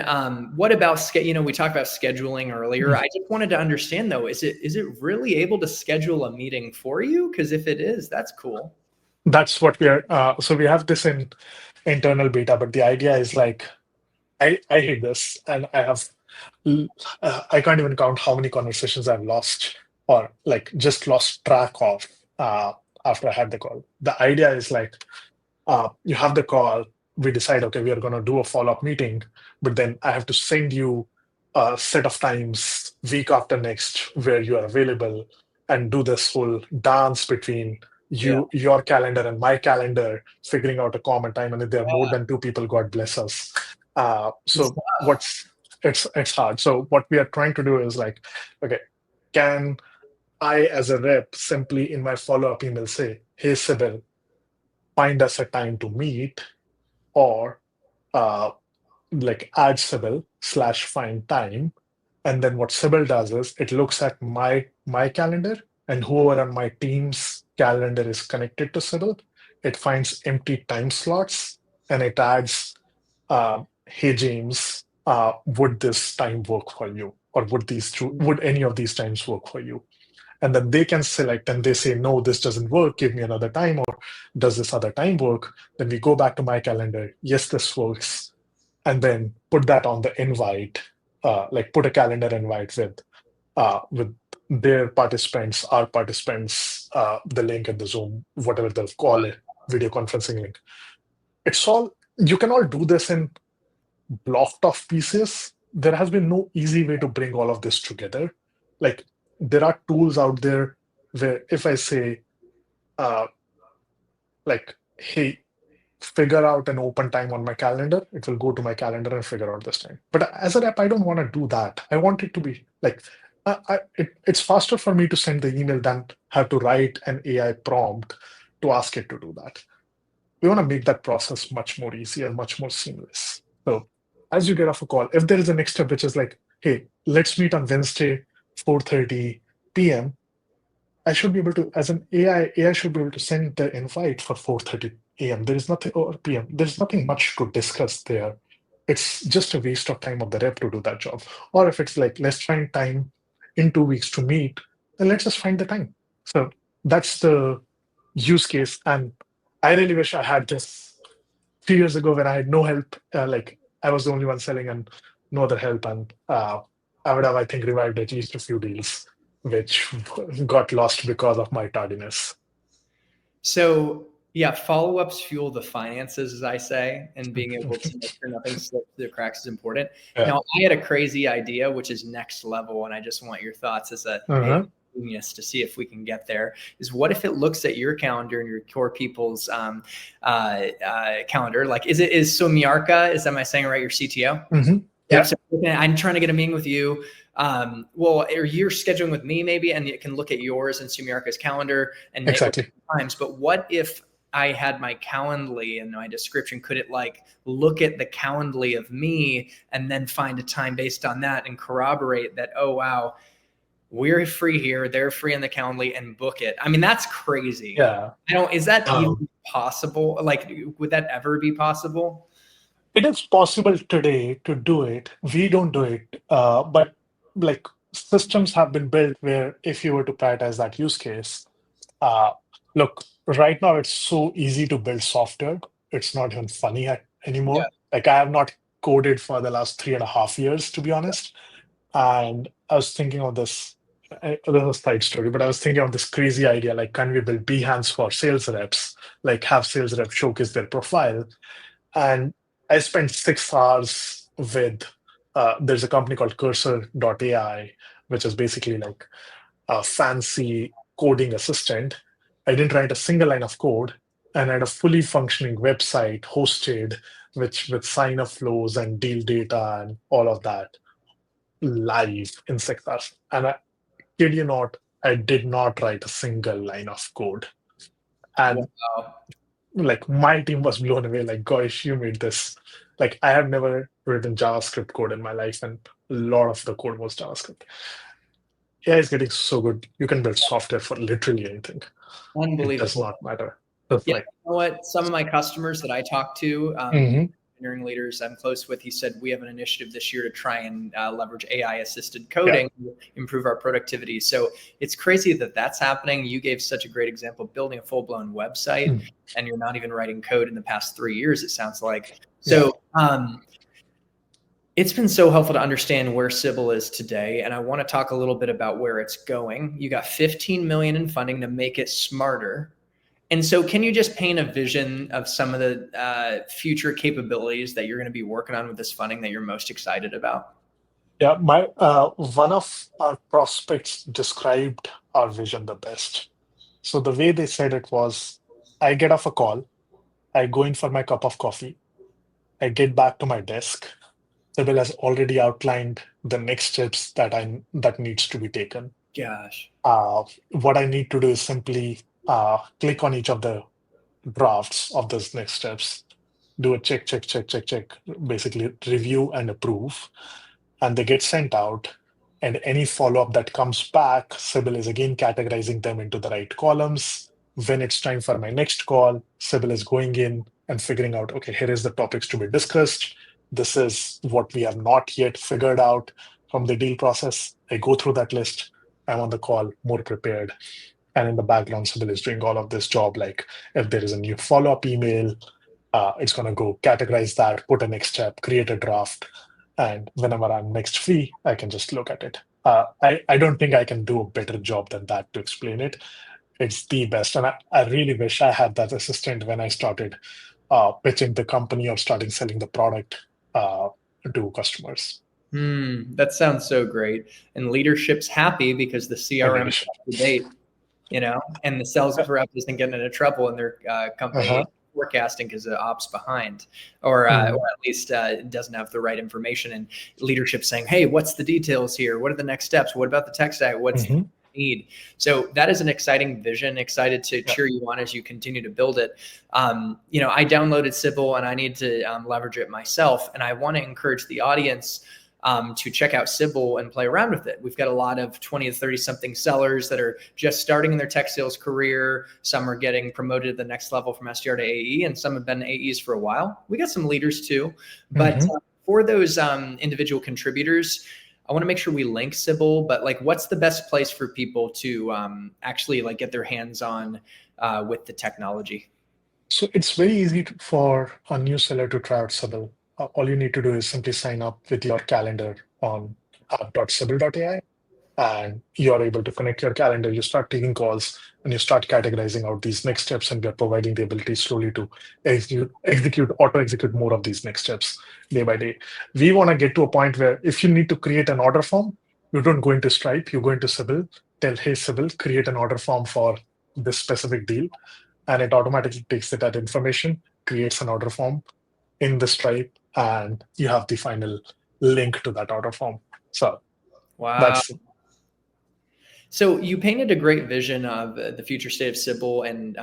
Speaker 2: what about, we talked about scheduling earlier. I just wanted to understand though, is it really able to schedule a meeting for you? Because if it is, that's cool.
Speaker 1: That's what we are. So we have this in internal beta, but the idea is like, I hate this, and I can't even count how many conversations I've lost or like just lost track of after I had the call. The idea is like, you have the call, we decide, okay, we are going to do a follow-up meeting, but then I have to send you a set of times week after next where you are available and do this whole dance between your calendar and my calendar, figuring out a common time. And if there are more than two people, God bless us. So it's hard. So what we are trying to do is like, okay, can I as a rep simply in my follow-up email say, hey, Sybill, find us a time to meet, or like add Sybill/find time. And then what Sybill does is it looks at my calendar, and whoever on my team's calendar is connected to Sybill, it finds empty time slots and it adds, hey James, would this time work for you? Or would any of these times work for you? And then they can select and they say, no, this doesn't work, give me another time, or does this other time work? Then we go back to my calendar, yes, this works, and then put that on the invite, like put a calendar invite with their participants, our participants, the link in the Zoom, whatever they'll call it, video conferencing link. You can all do this in blocked off pieces. There has been no easy way to bring all of this together. Like there are tools out there where if I say, like, hey, figure out an open time on my calendar, it will go to my calendar and figure out this time. But as a rep, I don't want to do that. I want it to be like, it's faster for me to send the email than have to write an AI prompt to ask it to do that. We want to make that process much more easier, much more seamless. So as you get off a call, if there is a next step, which is like, hey, let's meet on Wednesday, 4:30 p.m., I should be able to, as an AI should be able to send the invite for 4:30 a.m. There is nothing, or p.m. There's nothing much to discuss there. It's just a waste of time of the rep to do that job. Or if it's like, let's find time in 2 weeks to meet, then let's just find the time. So that's the use case. And I really wish I had this 3 years ago when I had no help. Like I was the only one selling and no other help. And I would have, I think, revived at least a few deals, which got lost because of my tardiness.
Speaker 2: So yeah, follow-ups fuel the finances, as I say, and being able to make sure nothing slips through the cracks is important.
Speaker 1: Yeah.
Speaker 2: Now, I had a crazy idea, which is next level, and I just want your thoughts as a genius to see if we can get there. Is what if it looks at your calendar and your core people's calendar? Like, is Somiarka? Am I saying it right? Your CTO?
Speaker 1: Yeah.
Speaker 2: So I'm trying to get a meeting with you. Well, or you're scheduling with me maybe, and it can look at yours and Sumiarka's calendar and
Speaker 1: exactly
Speaker 2: times. But what if I had my Calendly in my description? Could it like look at the Calendly of me and then find a time based on that and corroborate that, oh, wow, we're free here, they're free on the Calendly, and book it? I mean, that's crazy.
Speaker 1: Yeah.
Speaker 2: Is that even possible? Like, would that ever be possible?
Speaker 1: It is possible today to do it. We don't do it, but like systems have been built where if you were to prioritize that use case, look, right now it's so easy to build software. It's not even funny anymore.
Speaker 2: Yeah.
Speaker 1: Like I have not coded for the last 3.5 years, to be honest. And I was thinking of this. This is a side story, but I was thinking of this crazy idea, like, can we build Behance for sales reps? Like have sales reps showcase their profile. And I spent 6 hours with, there's a company called Cursor.ai, which is basically like a fancy coding assistant. I didn't write a single line of code, and I had a fully functioning website hosted with sign-up flows and deal data and all of that live in 6 hours. And I kid you not, I did not write a single line of code. And like my team was blown away. Like, gosh, you made this. Like, I have never written JavaScript code in my life, and a lot of the code was JavaScript. AI is getting so good. You can build software for literally anything. It does
Speaker 2: Unbelievable.
Speaker 1: not matter. It's
Speaker 2: Yeah,
Speaker 1: like,
Speaker 2: you know what? Some of my customers that I talk to,
Speaker 1: mhm,
Speaker 2: engineering leaders I'm close with, he said we have an initiative this year to try and leverage AI assisted
Speaker 1: yeah,
Speaker 2: coding to improve our productivity. So it's crazy that that's happening. You gave such a great example, building a full blown website,
Speaker 1: mm,
Speaker 2: and you're not even writing code in the past 3 years, it sounds like.
Speaker 1: yeah,
Speaker 2: So it's been so helpful to understand where Sybill is today, and I want to talk a little bit about where it's going. You got 15 million in funding to make it smarter. And so, can you just paint a vision of some of the future capabilities that you're going to be working on with this funding that you're most excited about?
Speaker 1: yeah. My one of our prospects described our vision the best. So the way they said it was, I get off a call, I go in for my cup of coffee, I get back to my desk. Sybil has already outlined the next steps that needs to be taken.
Speaker 2: Gosh.
Speaker 1: What I need to do is simply click on each of the drafts of those next steps, do a check, check, check, check, check, basically review and approve, and they get sent out. And any follow-up that comes back, Sybil is again categorizing them into the right columns. When it's time for my next call, Sybil is going in and figuring out, okay, here is the topics to be discussed. This is what we have not yet figured out from the deal process. I go through that list. I'm on the call more prepared. And in the background, Sybil is doing all of this job. Like if there is a new follow-up email, it's going to go categorize that, put a next step, create a draft. And whenever I'm next free, I can just look at it. I don't think I can do a better job than that to explain it. It's the best. And I really wish I had that assistant when I started pitching the company or starting selling the product to customers.
Speaker 2: That sounds so great. And leadership's happy because the
Speaker 1: And
Speaker 2: CRM is
Speaker 1: leadership.
Speaker 2: up to date, and the sales rep isn't getting into trouble in their company
Speaker 1: Uh-huh.
Speaker 2: forecasting because the ops behind, or
Speaker 1: Mm-hmm.
Speaker 2: at least doesn't have the right information. And leadership saying, "Hey, what's the details here? What are the next steps? What about the tech stack? What's the
Speaker 1: Mm-hmm.
Speaker 2: need?" So that is an exciting vision. Excited to
Speaker 1: Yeah.
Speaker 2: cheer you on as you continue to build it. I downloaded Sybil and I need to leverage it myself, and I want to encourage the audience to check out Sybil and play around with it. We've got a lot of 20 to 30 something sellers that are just starting in their tech sales career. Some are getting promoted to the next level from SDR to AE, and some have been AEs for a while. We got some leaders too. But
Speaker 1: Mm-hmm.
Speaker 2: for those individual contributors, I want to make sure we link Sybil, but like, what's the best place for people to actually like get their hands on with the technology?
Speaker 1: So it's very easy for a new seller to try out Sybil. All you need to do is simply sign up with your calendar on app.sybil.ai, and you're able to connect your calendar. You start taking calls and you start categorizing out these next steps, and we are providing the ability slowly to auto execute more of these next steps day by day. We want to get to a point where if you need to create an order form, you don't go into Stripe, you go into Sybil, tell, hey, Sybil, create an order form for this specific deal, and it automatically takes that information, creates an order form in the Stripe, and you have the final link to that order form. So
Speaker 2: Wow.
Speaker 1: that's
Speaker 2: So you painted a great vision of the future state of Sybil, and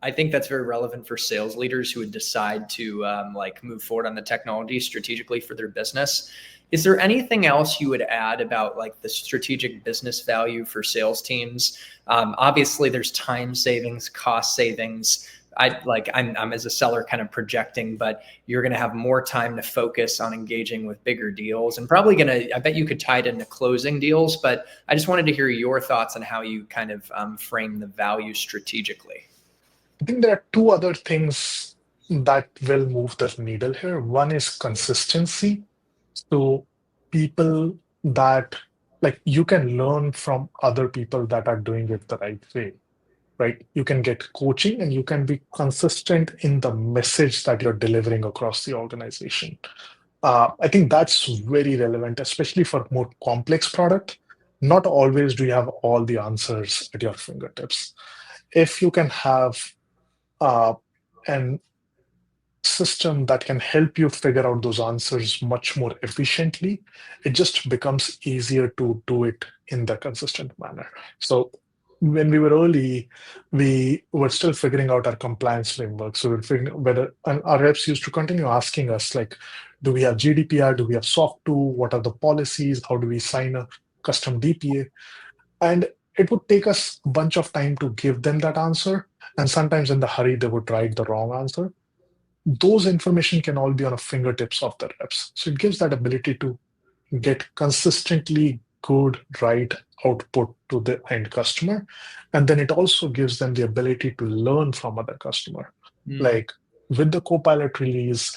Speaker 2: I think that's very relevant for sales leaders who would decide to like move forward on the technology strategically for their business. Is there anything else you would add about like the strategic business value for sales teams? Obviously, there's time savings, cost savings. I'm as a seller kind of projecting, but you're going to have more time to focus on engaging with bigger deals, and probably I bet you could tie it into closing deals. But I just wanted to hear your thoughts on how you kind of frame the value strategically.
Speaker 1: I think there are two other things that will move the needle here. One is consistency. So people that like you can learn from other people that are doing it the right way, right? You can get coaching and you can be consistent in the message that you're delivering across the organization. I think that's very relevant, especially for more complex product. Not always do you have all the answers at your fingertips. If you can have uh, an system that can help you figure out those answers much more efficiently, it just becomes easier to do it in the consistent manner. So when we were early, we were still figuring out our compliance framework. So we're figuring whether, and our reps used to continue asking us, like, do we have GDPR? Do we have SOC 2? What are the policies? How do we sign a custom DPA? And it would take us a bunch of time to give them that answer. And sometimes in the hurry, they would write the wrong answer. Those information can all be on a fingertips of the reps. So it gives that ability to get consistently good, right output to the end customer. And then it also gives them the ability to learn from other customer.
Speaker 2: Mm.
Speaker 1: Like with the Copilot release,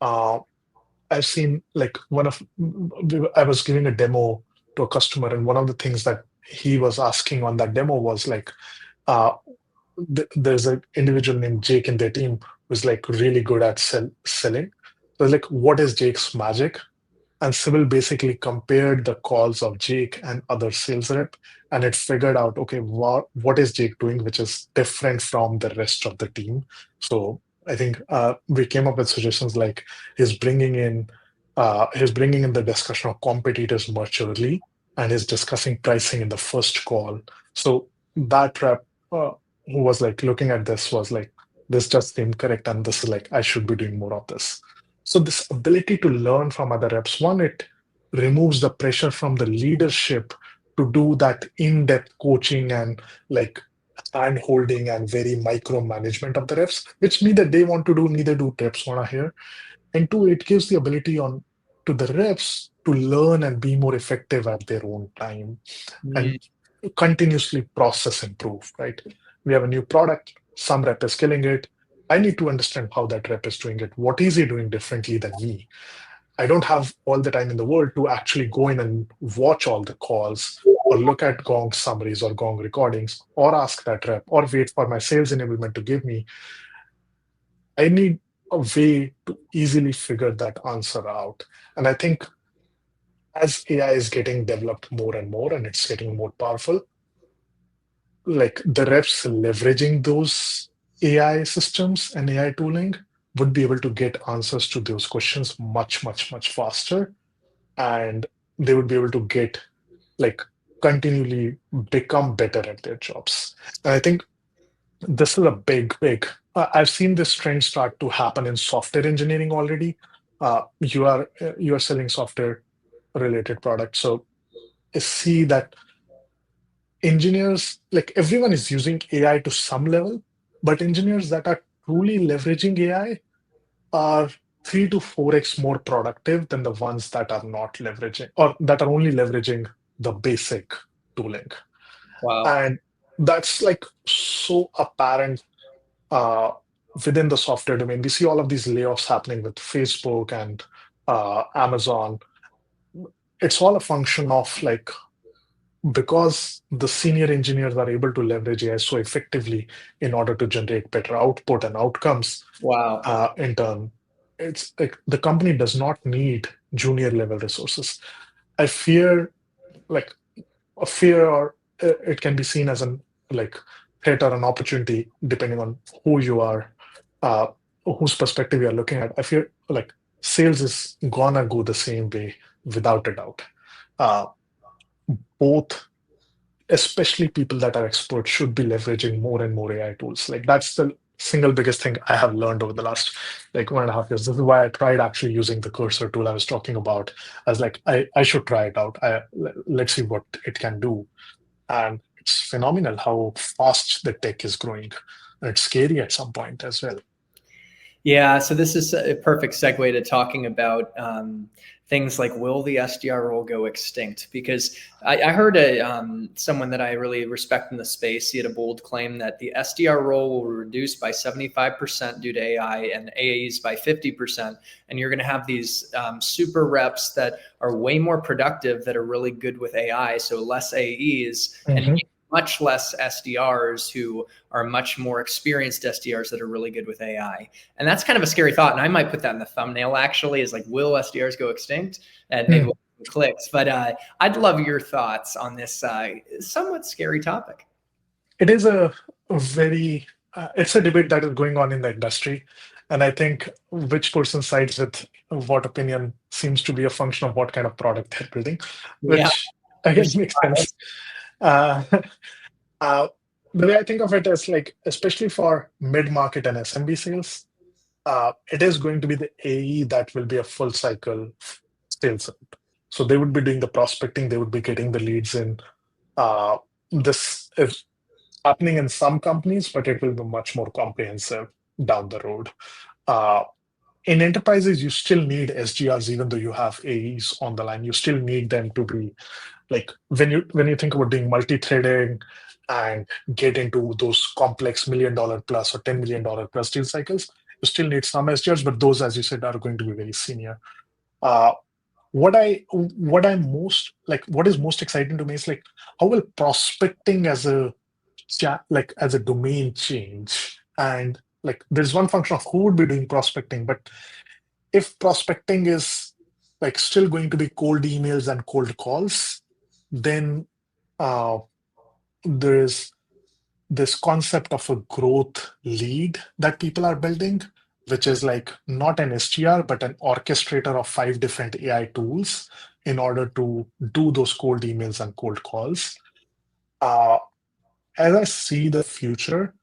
Speaker 1: uh, I've seen like I was giving a demo to a customer, and one of the things that he was asking on that demo was like, uh, there's an individual named Jake in their team who's like really good at selling. So like, what is Jake's magic? And Sybill basically compared the calls of Jake and other sales rep, and it figured out, okay, what is Jake doing, which is different from the rest of the team. So I think we came up with suggestions like he's bringing in the discussion of competitors much early, and he's discussing pricing in the first call. So that rep who was like looking at this was like, this just seemed correct, and this is like I should be doing more of this. So this ability to learn from other reps, one, it removes the pressure from the leadership to do that in-depth coaching and like hand holding and very micromanagement of the reps, which neither they want to do, neither do reps want to hear. And two, it gives the ability on to the reps to learn and be more effective at their own time and
Speaker 2: Mm.
Speaker 1: continuously process improve, right? We have a new product, some rep is killing it. I need to understand how that rep is doing it. What is he doing differently than me? I don't have all the time in the world to actually go in and watch all the calls or look at Gong summaries or Gong recordings or ask that rep or wait for my sales enablement to give me. I need a way to easily figure that answer out. And I think as AI is getting developed more and more and it's getting more powerful, like the reps leveraging those AI systems and AI tooling would be able to get answers to those questions much, much, much faster. And they would be able to get like continually become better at their jobs. And I think this is a I've seen this trend start to happen in software engineering already. You are selling software related products. So I see that engineers, like everyone is using AI to some level, but engineers that are truly leveraging AI are 3 to 4x more productive than the ones that are not leveraging or that are only leveraging the basic tooling.
Speaker 2: Wow.
Speaker 1: And that's like so apparent uh, within the software domain. We see all of these layoffs happening with Facebook and Amazon. It's all a function of like because the senior engineers are able to leverage AI so effectively in order to generate better output and outcomes
Speaker 2: Wow.
Speaker 1: in turn, it's like the company does not need junior level resources. I fear, like a fear, or it can be seen as an like threat or an opportunity depending on who you are, uh, whose perspective you're looking at. I fear like sales is gonna go the same way without a doubt. Uh, Both, especially people that are experts, should be leveraging more and more AI tools. Like that's the single biggest thing I have learned over the last like 1.5 years. This is why I tried actually using the cursor tool I was talking about. I was like, I should try it out. Let's see what it can do. And it's phenomenal how fast the tech is growing. And it's scary at some point as well.
Speaker 2: Yeah, so this is a perfect segue to talking about things like will the SDR role go extinct? Because I heard someone that I really respect in the space. He had a bold claim that the SDR role will reduce by 75% due to AI and AAs by 50%. And you're going to have these super reps that are way more productive that are really good with AI, so less AEs, and
Speaker 1: Mhm.
Speaker 2: much less SDRs who are much more experienced SDRs that are really good with AI. And that's kind of a scary thought. And I might put that in the thumbnail actually, is like, will SDRs go extinct? And maybe
Speaker 1: Hmm.
Speaker 2: we'll get some clicks. But I'd love your thoughts on this somewhat scary topic.
Speaker 1: It is a very, it's a debate that is going on in the industry. And I think which person sides with what opinion seems to be a function of what kind of product they're building,
Speaker 2: Yeah,
Speaker 1: which again
Speaker 2: there's
Speaker 1: makes sense. Uh, Uh, the way I think of it is like, especially for mid-market and SMB sales, it is going to be the AE that will be a full cycle sales. So they would be doing the prospecting, they would be getting the leads in. Uh, this is happening in some companies, but it will be much more comprehensive down the road. Uh, in enterprises, you still need SDRs, even though you have AEs on the line. You still need them to be like when you think about doing multi-threading and get into those complex $1 million plus or $10 million plus deal cycles, you still need some SDRs, but those, as you said, are going to be very senior. Uh, what is most exciting to me is like how will prospecting as a like as a domain change, and like there's one function of who would be doing prospecting, but if prospecting is like still going to be cold emails and cold calls, then uh, there is this concept of a growth lead that people are building, which is like not an STR, but an orchestrator of 5 different AI tools in order to do those cold emails and cold calls. Uh, as I see the future,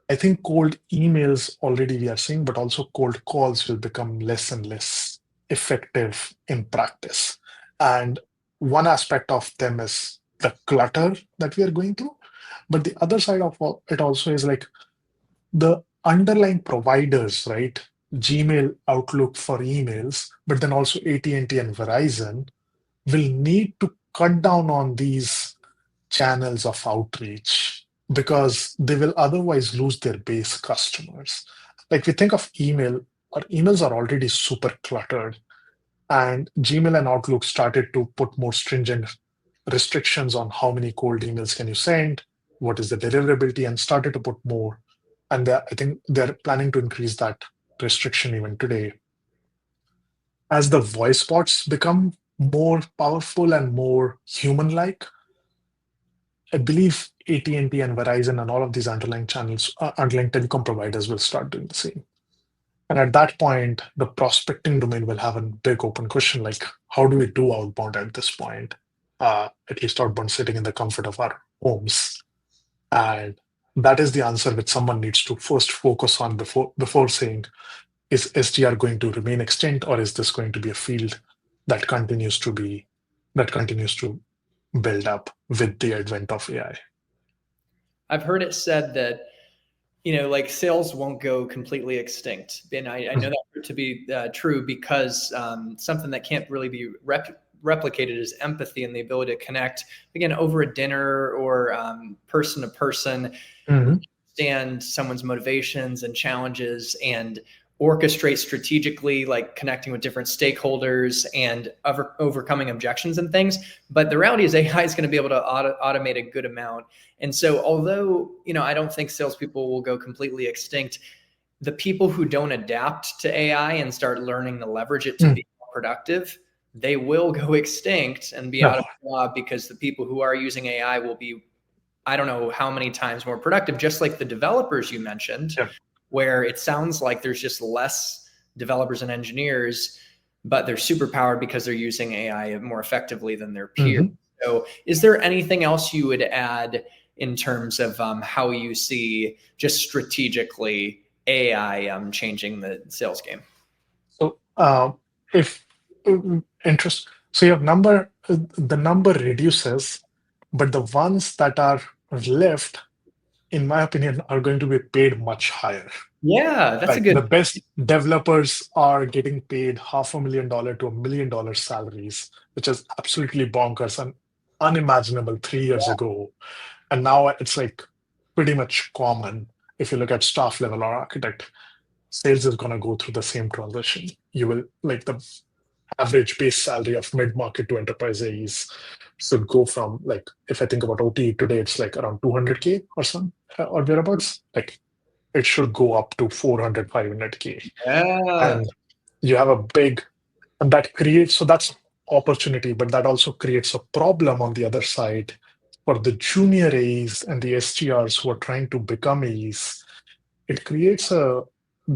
Speaker 1: I think cold emails already we are seeing, but also cold calls will become less and less effective in practice. And one aspect of them is the clutter that we are going through. But the other side of it also is like the underlying providers, right? Gmail, Outlook for emails, but then also AT&T and Verizon will need to cut down on these channels of outreach because they will otherwise lose their base customers. Like we think of email, our emails are already super cluttered, and Gmail and Outlook started to put more stringent restrictions on how many cold emails can you send, what is the deliverability, and started to put more. And I think they're planning to increase that restriction even today. As the voice bots become more powerful and more human-like, I believe AT&T and T and Verizon and all of these underlying channels, underlying telecom providers will start doing the same. And at that point, the prospecting domain will have a big open question like, how do we do outbound at this point? At least outbound sitting in the comfort of our homes. And that is the answer which someone needs to first focus on before saying, is SDR going to remain extinct, or is this going to be a field that continues to build up with the advent of AI?
Speaker 2: I've heard it said that like sales won't go completely extinct, and I know that to be true because something that can't really be replicated is empathy and the ability to connect again over a dinner or person to person,
Speaker 1: Mhm.
Speaker 2: understand someone's motivations and challenges and orchestrate strategically, like connecting with different stakeholders and overcoming objections and things. But the reality is AI is going to be able to automate a good amount. And so although, I don't think salespeople will go completely extinct, the people who don't adapt to AI and start learning to leverage it to
Speaker 1: Mm.
Speaker 2: be more productive, they will go extinct and be
Speaker 1: No.
Speaker 2: out of a job because the people who are using AI will be, I don't know how many times more productive, just like the developers you mentioned,
Speaker 1: Yeah.
Speaker 2: where it sounds like there's just less developers and engineers, but they're super powered because they're using AI more effectively than their peers.
Speaker 1: Mhm.
Speaker 2: So, is there anything else you would add in terms of how you see just strategically AI changing the sales game?
Speaker 1: So, if interest, so your the number reduces, but the ones that are left, in my opinion, are going to be paid much higher.
Speaker 2: Yeah, that's a
Speaker 1: Like
Speaker 2: good.
Speaker 1: the best developers are getting paid $500,000 to $1 million salaries, which is absolutely bonkers and unimaginable 3 years ago. And now it's like pretty much common. If you look at staff level or architect, sales is going to go through the same transition. You will like the average base salary of mid market to enterprise AEs should go from like, if I think about OT today, it's like around 200K or some or thereabouts. Like it should go up to 400, 500K.
Speaker 2: Yeah.
Speaker 1: And you have a big, and that creates, so that's opportunity, but that also creates a problem on the other side for the junior AEs and the STRs who are trying to become AEs. It creates a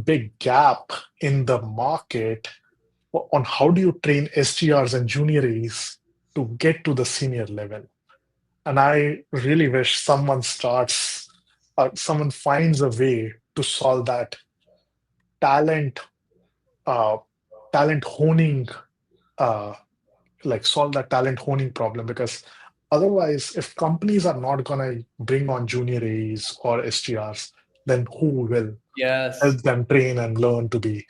Speaker 1: big gap in the market on how do you train STRs and junior AEs to get to the senior level. And I really wish someone finds a way to solve that talent, uh, talent honing, uh, solve that talent honing problem. Because otherwise, if companies are not gonna bring on junior AEs or SDRs, then who will
Speaker 2: Yes.
Speaker 1: help them train and learn to be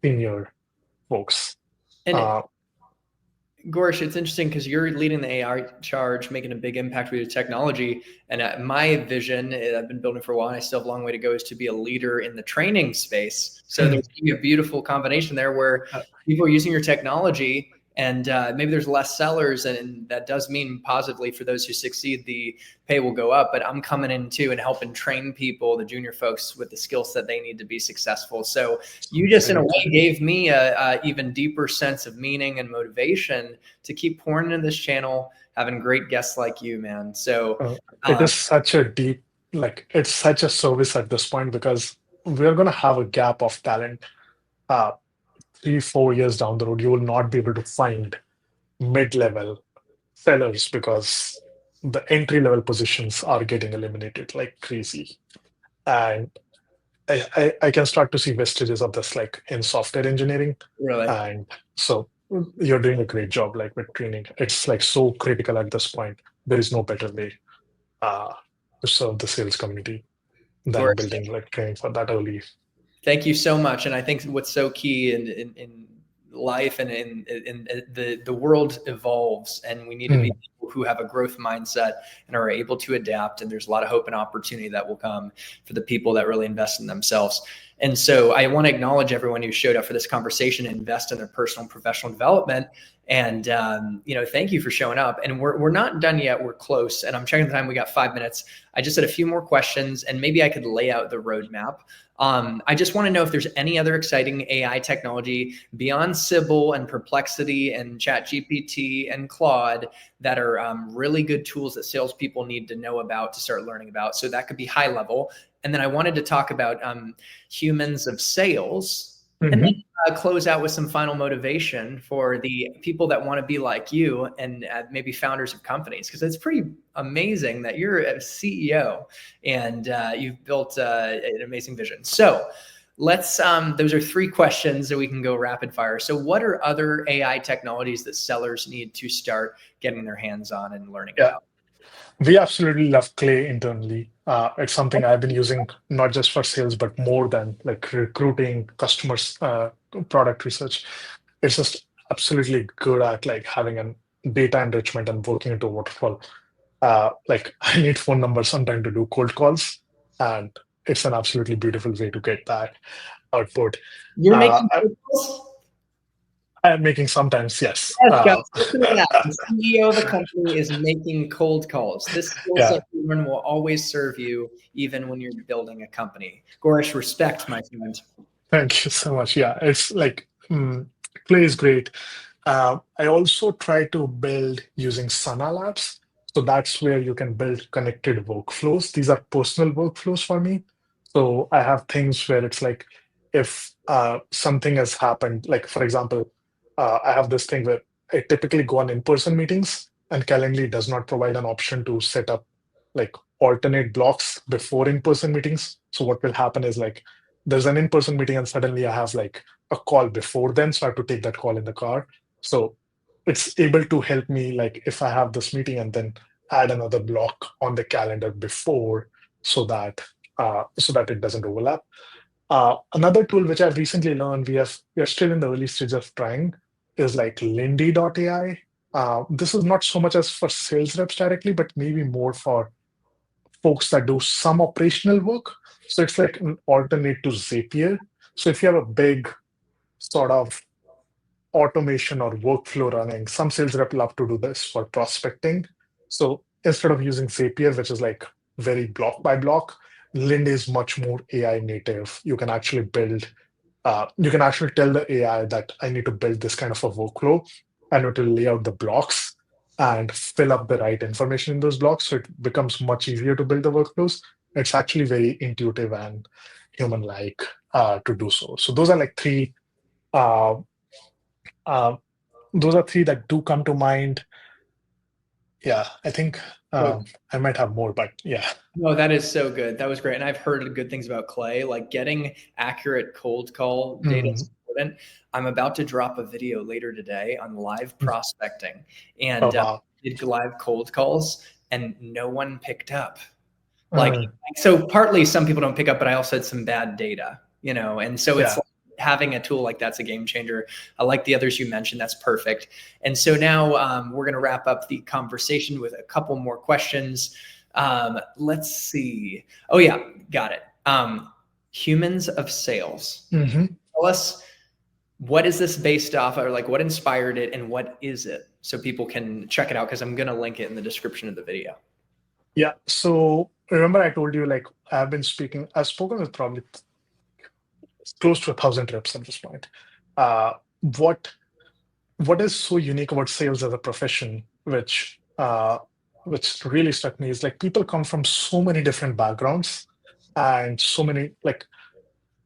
Speaker 1: senior folks?
Speaker 2: And
Speaker 1: Uh,
Speaker 2: Gorish, it's interesting because you're leading the AI charge, making a big impact with your technology. And my vision, I've been building for a while, and I still have a long way to go, is to be a leader in the training space. So
Speaker 1: hmm,
Speaker 2: there's a beautiful combination there where
Speaker 1: uh,
Speaker 2: people are using your technology, and maybe there's less sellers, and that does mean positively for those who succeed, the pay will go up. But I'm coming in too and helping train people, the junior folks, with the skill set they need to be successful. So you just, in a
Speaker 1: great.
Speaker 2: way, gave me a even deeper sense of meaning and motivation to keep pouring into this channel, having great guests like you, man. So,
Speaker 1: Uh, it
Speaker 2: um,
Speaker 1: is such a deep, it's such a service at this point because we're gonna have a gap of talent. Uh, 3, 4 years down the road, you will not be able to find mid-level sellers because the entry-level positions are getting eliminated like crazy. And I can start to see vestiges of this like in software engineering.
Speaker 2: really,
Speaker 1: And so you're doing a great job like with training. It's like so critical at this point. There is no better way uh, to serve the sales community than
Speaker 2: Gorish,
Speaker 1: building like training for that early.
Speaker 2: thank you so much. And I think what's so key in life and in the world evolves, and we need to be
Speaker 1: Hmm.
Speaker 2: people who have a growth mindset and are able to adapt. And there's a lot of hope and opportunity that will come for the people that really invest in themselves. And so I want to acknowledge everyone who showed up for this conversation and invest in their personal and professional development. And thank you for showing up. And we're not done yet. We're close. And I'm checking the time. We got 5 minutes. I just had a few more questions, and maybe I could lay out the roadmap. I just want to know if there's any other exciting AI technology beyond Sybill and Perplexity and ChatGPT and Claude that are really good tools that salespeople need to know about to start learning about. So that could be high level. And then I wanted to talk about humans of sales, and
Speaker 1: Mhm.
Speaker 2: then close out with some final motivation for the people that want to be like you and maybe founders of companies, because it's pretty amazing that you're a CEO and you've built an amazing vision. So let's those are 3 questions that we can go rapid fire. So what are other AI technologies that sellers need to start getting their hands on and learning
Speaker 1: Yeah,
Speaker 2: about?
Speaker 1: we absolutely love Clay internally. It's something I've been using not just for sales, but more than like recruiting customers, product research. It's just absolutely good at like having an data enrichment and working into waterfall. Like I need phone numbers sometime to do cold calls, and it's an absolutely beautiful way to get that output.
Speaker 2: You're
Speaker 1: Uh,
Speaker 2: making
Speaker 1: I,
Speaker 2: calls?
Speaker 1: I'm making sometimes, yes.
Speaker 2: Yes, guys, listen to that. The CEO of a company is making cold calls. This skill
Speaker 1: Yeah,
Speaker 2: set you learn will always serve you, even when you're building a company. Gorish, respect, my friend.
Speaker 1: thank you so much. Yeah, it's like Clay is great. I also try to build using Sana Labs. So that's where you can build connected workflows. These are personal workflows for me. So I have things where it's like if something has happened, like for example, I have this thing where I typically go on in-person meetings and Calendly does not provide an option to set up like alternate blocks before in-person meetings. So what will happen is like there's an in-person meeting and suddenly I have like a call before then. So I have to take that call in the car. So it's able to help me like if I have this meeting and then add another block on the calendar before so that it doesn't overlap. Another tool which I've recently learned we are still in the early stage of trying is like Lindy.ai. This is not so much as for sales reps directly, but maybe more for folks that do some operational work. So it's like an alternate to Zapier. So if you have a big sort of automation or workflow running. Some sales rep love to do this for prospecting. So instead of using Zapier, which is like very block by block, Lind is much more AI native. You can actually tell the AI that I need to build this kind of a workflow and it will lay out the blocks and fill up the right information in those blocks. So it becomes much easier to build the workflows. It's actually very intuitive and human-like to do so. So uh, uh, those are three that do come to mind. Yeah, I think. I might have more, but yeah.
Speaker 2: No, that is so good. That was great. And I've heard good things about Clay, like getting accurate cold call data
Speaker 1: Mm,
Speaker 2: is important. I'm about to drop a video later today on live
Speaker 1: mm.
Speaker 2: prospecting
Speaker 1: Oh,
Speaker 2: and
Speaker 1: wow.
Speaker 2: did live cold calls and no one picked up. Like,
Speaker 1: Uh,
Speaker 2: so partly some people don't pick up, but I also had some bad data, and so it's
Speaker 1: yeah.
Speaker 2: like having a tool like that's a game changer. I like the others you mentioned. That's perfect. And so now we're going to wrap up the conversation with a couple more questions. Let's see. Oh yeah, got it. Humans of Sales.
Speaker 1: Hmm.
Speaker 2: Tell us, what is this based off of, or like what inspired it and what is it? So people can check it out because I'm going to link it in the description of the video.
Speaker 1: Yeah. So remember, I told you like I've spoken with probably close to 1,000 reps at this point. Uh, what what is so unique about sales as a profession, which really struck me, is like people come from so many different backgrounds and so many like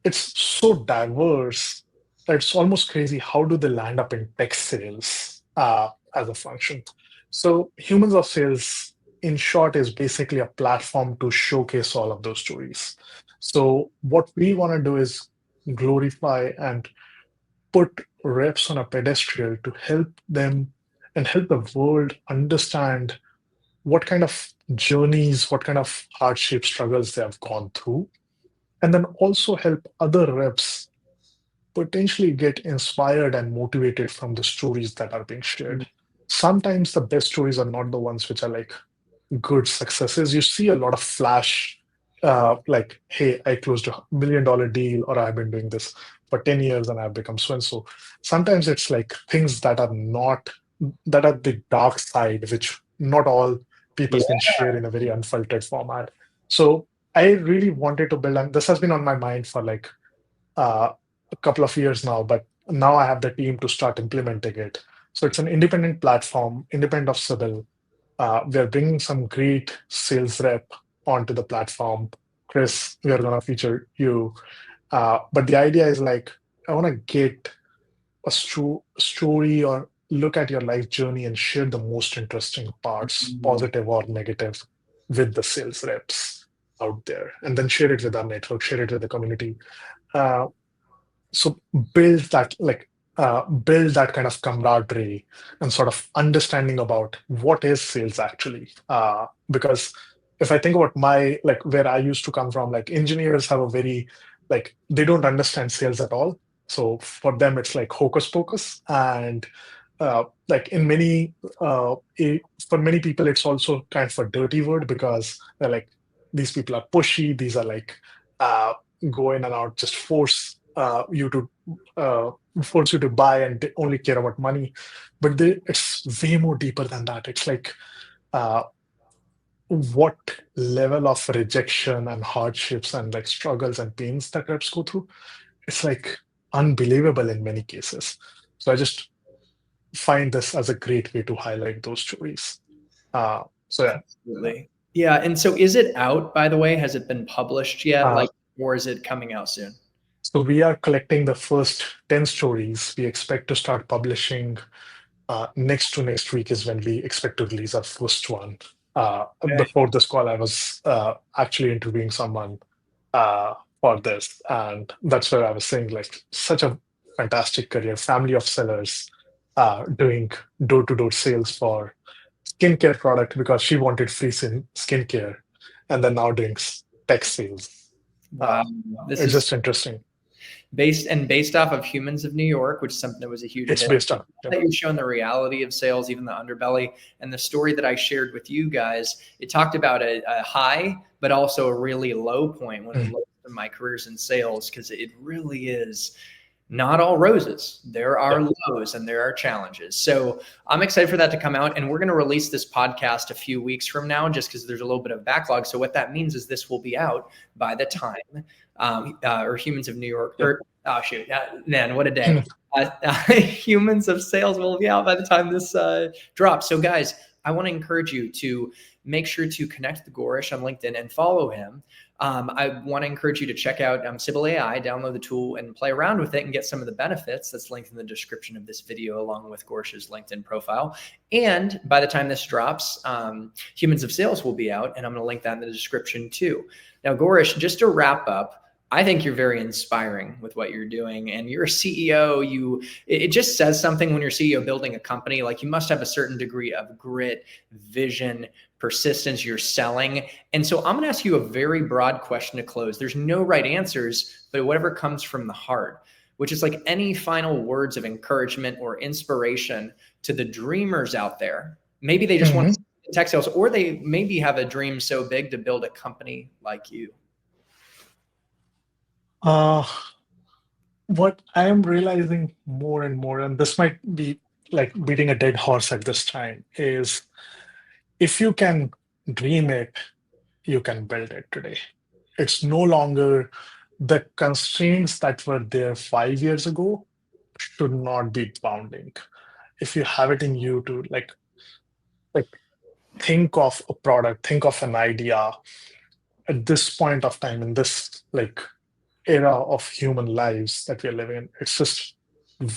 Speaker 1: it's so diverse that it's almost crazy. How do they land up in tech sales as a function? So, Humans of Sales, in short, is basically a platform to showcase all of those stories. So, what we want to do is glorify and put reps on a pedestal to help them and help the world understand what kind of journeys, what kind of hardship struggles they have gone through, and then also help other reps potentially get inspired and motivated from the stories that are being shared. Sometimes the best stories are not the ones which are like good successes. You see a lot of flash, like, hey, I closed $1 million deal, or I've been doing this for 10 years and I've become so and so. Sometimes it's like things that are the dark side, which not all people
Speaker 2: Yeah.
Speaker 1: can share in a very unfiltered format. So I really wanted to build, and this has been on my mind for like a couple of years now, but now I have the team to start implementing it. So it's an independent platform, independent of Sybill. We're bringing some great sales rep onto the platform. Chris, we are going to feature you. But the idea is like, I want to get a story or look at your life journey and share the most interesting parts, positive or negative, with the sales reps out there, and then share it with our network, share it with the community. Uh, so build that like build that kind of camaraderie and sort of understanding about what is sales actually, because if I think about my like where I used to come from, like engineers have a very like they don't understand sales at all, so for them it's like hocus pocus. And like in many for many people it's also kind of a dirty word because they're like, these people are pushy, these are like uh, go in and out, just uh, force you to buy and they only care about money. But it's way more deeper than that. It's like uh, what level of rejection and hardships and like struggles and pains that reps go through. It's like unbelievable in many cases. So I just find this as a great way to highlight those stories. So yeah.
Speaker 2: Absolutely. Yeah. And so is it out, by the way? Has it been published yet?
Speaker 1: Uh,
Speaker 2: Like, or is it coming out soon?
Speaker 1: so we are collecting the first 10 stories. We expect to start publishing next to next week is when we expect to release our first one.
Speaker 2: Okay.
Speaker 1: Before this call, I was actually interviewing someone for this, and that's where I was saying like such a fantastic career, family of sellers, doing door-to-door sales for skincare product because she wanted free skincare, and then now doing tech sales.
Speaker 2: Wow.
Speaker 1: Uh,
Speaker 2: This
Speaker 1: it's
Speaker 2: is
Speaker 1: just interesting.
Speaker 2: based off of Humans of New York, which is something that was a huge
Speaker 1: It's
Speaker 2: hit.
Speaker 1: based on. Yeah.
Speaker 2: That you're showing the reality of sales, even the underbelly, and the story that I shared with you guys. It talked about a high, but also a really low point, one of the
Speaker 1: Mm.
Speaker 2: lowest in my careers in sales, because it really is not all roses. There
Speaker 1: Yeah.
Speaker 2: are lows and there are challenges. So I'm excited for that to come out. And we're going to release this podcast a few weeks from now, just because there's a little bit of backlog. So what that means is this will be out by the time, or Humans of New York,
Speaker 1: Yeah.
Speaker 2: or oh shoot, man, what a day. Humans of Sales will be out by the time this drops. So guys, I want to encourage you to make sure to connect with Gorish on LinkedIn and follow him. I want to encourage you to check out Sybill.ai, download the tool and play around with it and get some of the benefits. That's linked in the description of this video, along with Gorish's LinkedIn profile. And by the time this drops, Humans of Sales will be out, and I'm going to link that in the description too. Now, Gorish, just to wrap up, I think you're very inspiring with what you're doing, and you're a CEO. It just says something when you're CEO building a company. Like, you must have a certain degree of grit, vision, persistence. You're selling. And so I'm going to ask you a very broad question to close. There's no right answers, but whatever comes from the heart, which is like any final words of encouragement or inspiration to the dreamers out there. Maybe they just want to tech sales, or they maybe have a dream so big to build a company like you.
Speaker 1: What I am realizing more and more, and this might be like beating a dead horse at this time, is if you can dream it, you can build it today. It's no longer the constraints that were there 5 years ago should not be bounding. If you have it in you to like think of a product, think of an idea at this point of time in this like era of human lives that we are living in, it's just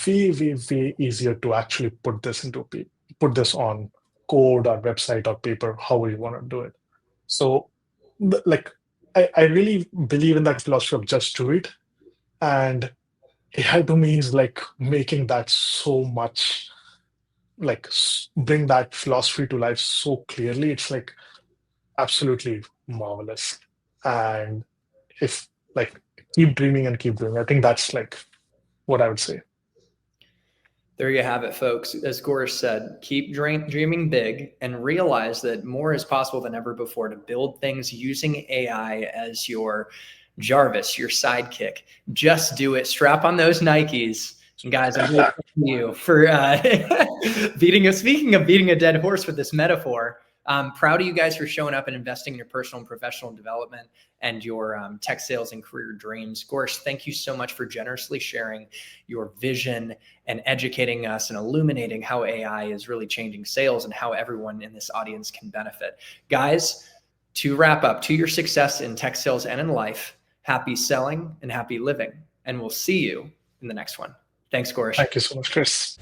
Speaker 1: way easier to actually put this on code or website or paper, however you want to do it. So like I really believe in that philosophy of just do it. And AI to me is like making that so much, like bring that philosophy to life so clearly. It's like absolutely marvelous. And if like keep dreaming and keep doing, I think that's like what I would say.
Speaker 2: There you have it, folks. As Gorish said, keep dreaming big and realize that more is possible than ever before to build things using AI as your Jarvis, your sidekick. Just do it. Strap on those Nikes. And guys, I'm really proud of you for speaking of beating a dead horse with this metaphor. I'm proud of you guys for showing up and investing in your personal and professional development and your tech sales and career dreams. Gorish, thank you so much for generously sharing your vision and educating us and illuminating how AI is really changing sales and how everyone in this audience can benefit. Guys, to wrap up, to your success in tech sales and in life, happy selling and happy living. And we'll see you in the next one. Thanks, Gorish.
Speaker 1: Thank you so much, Chris.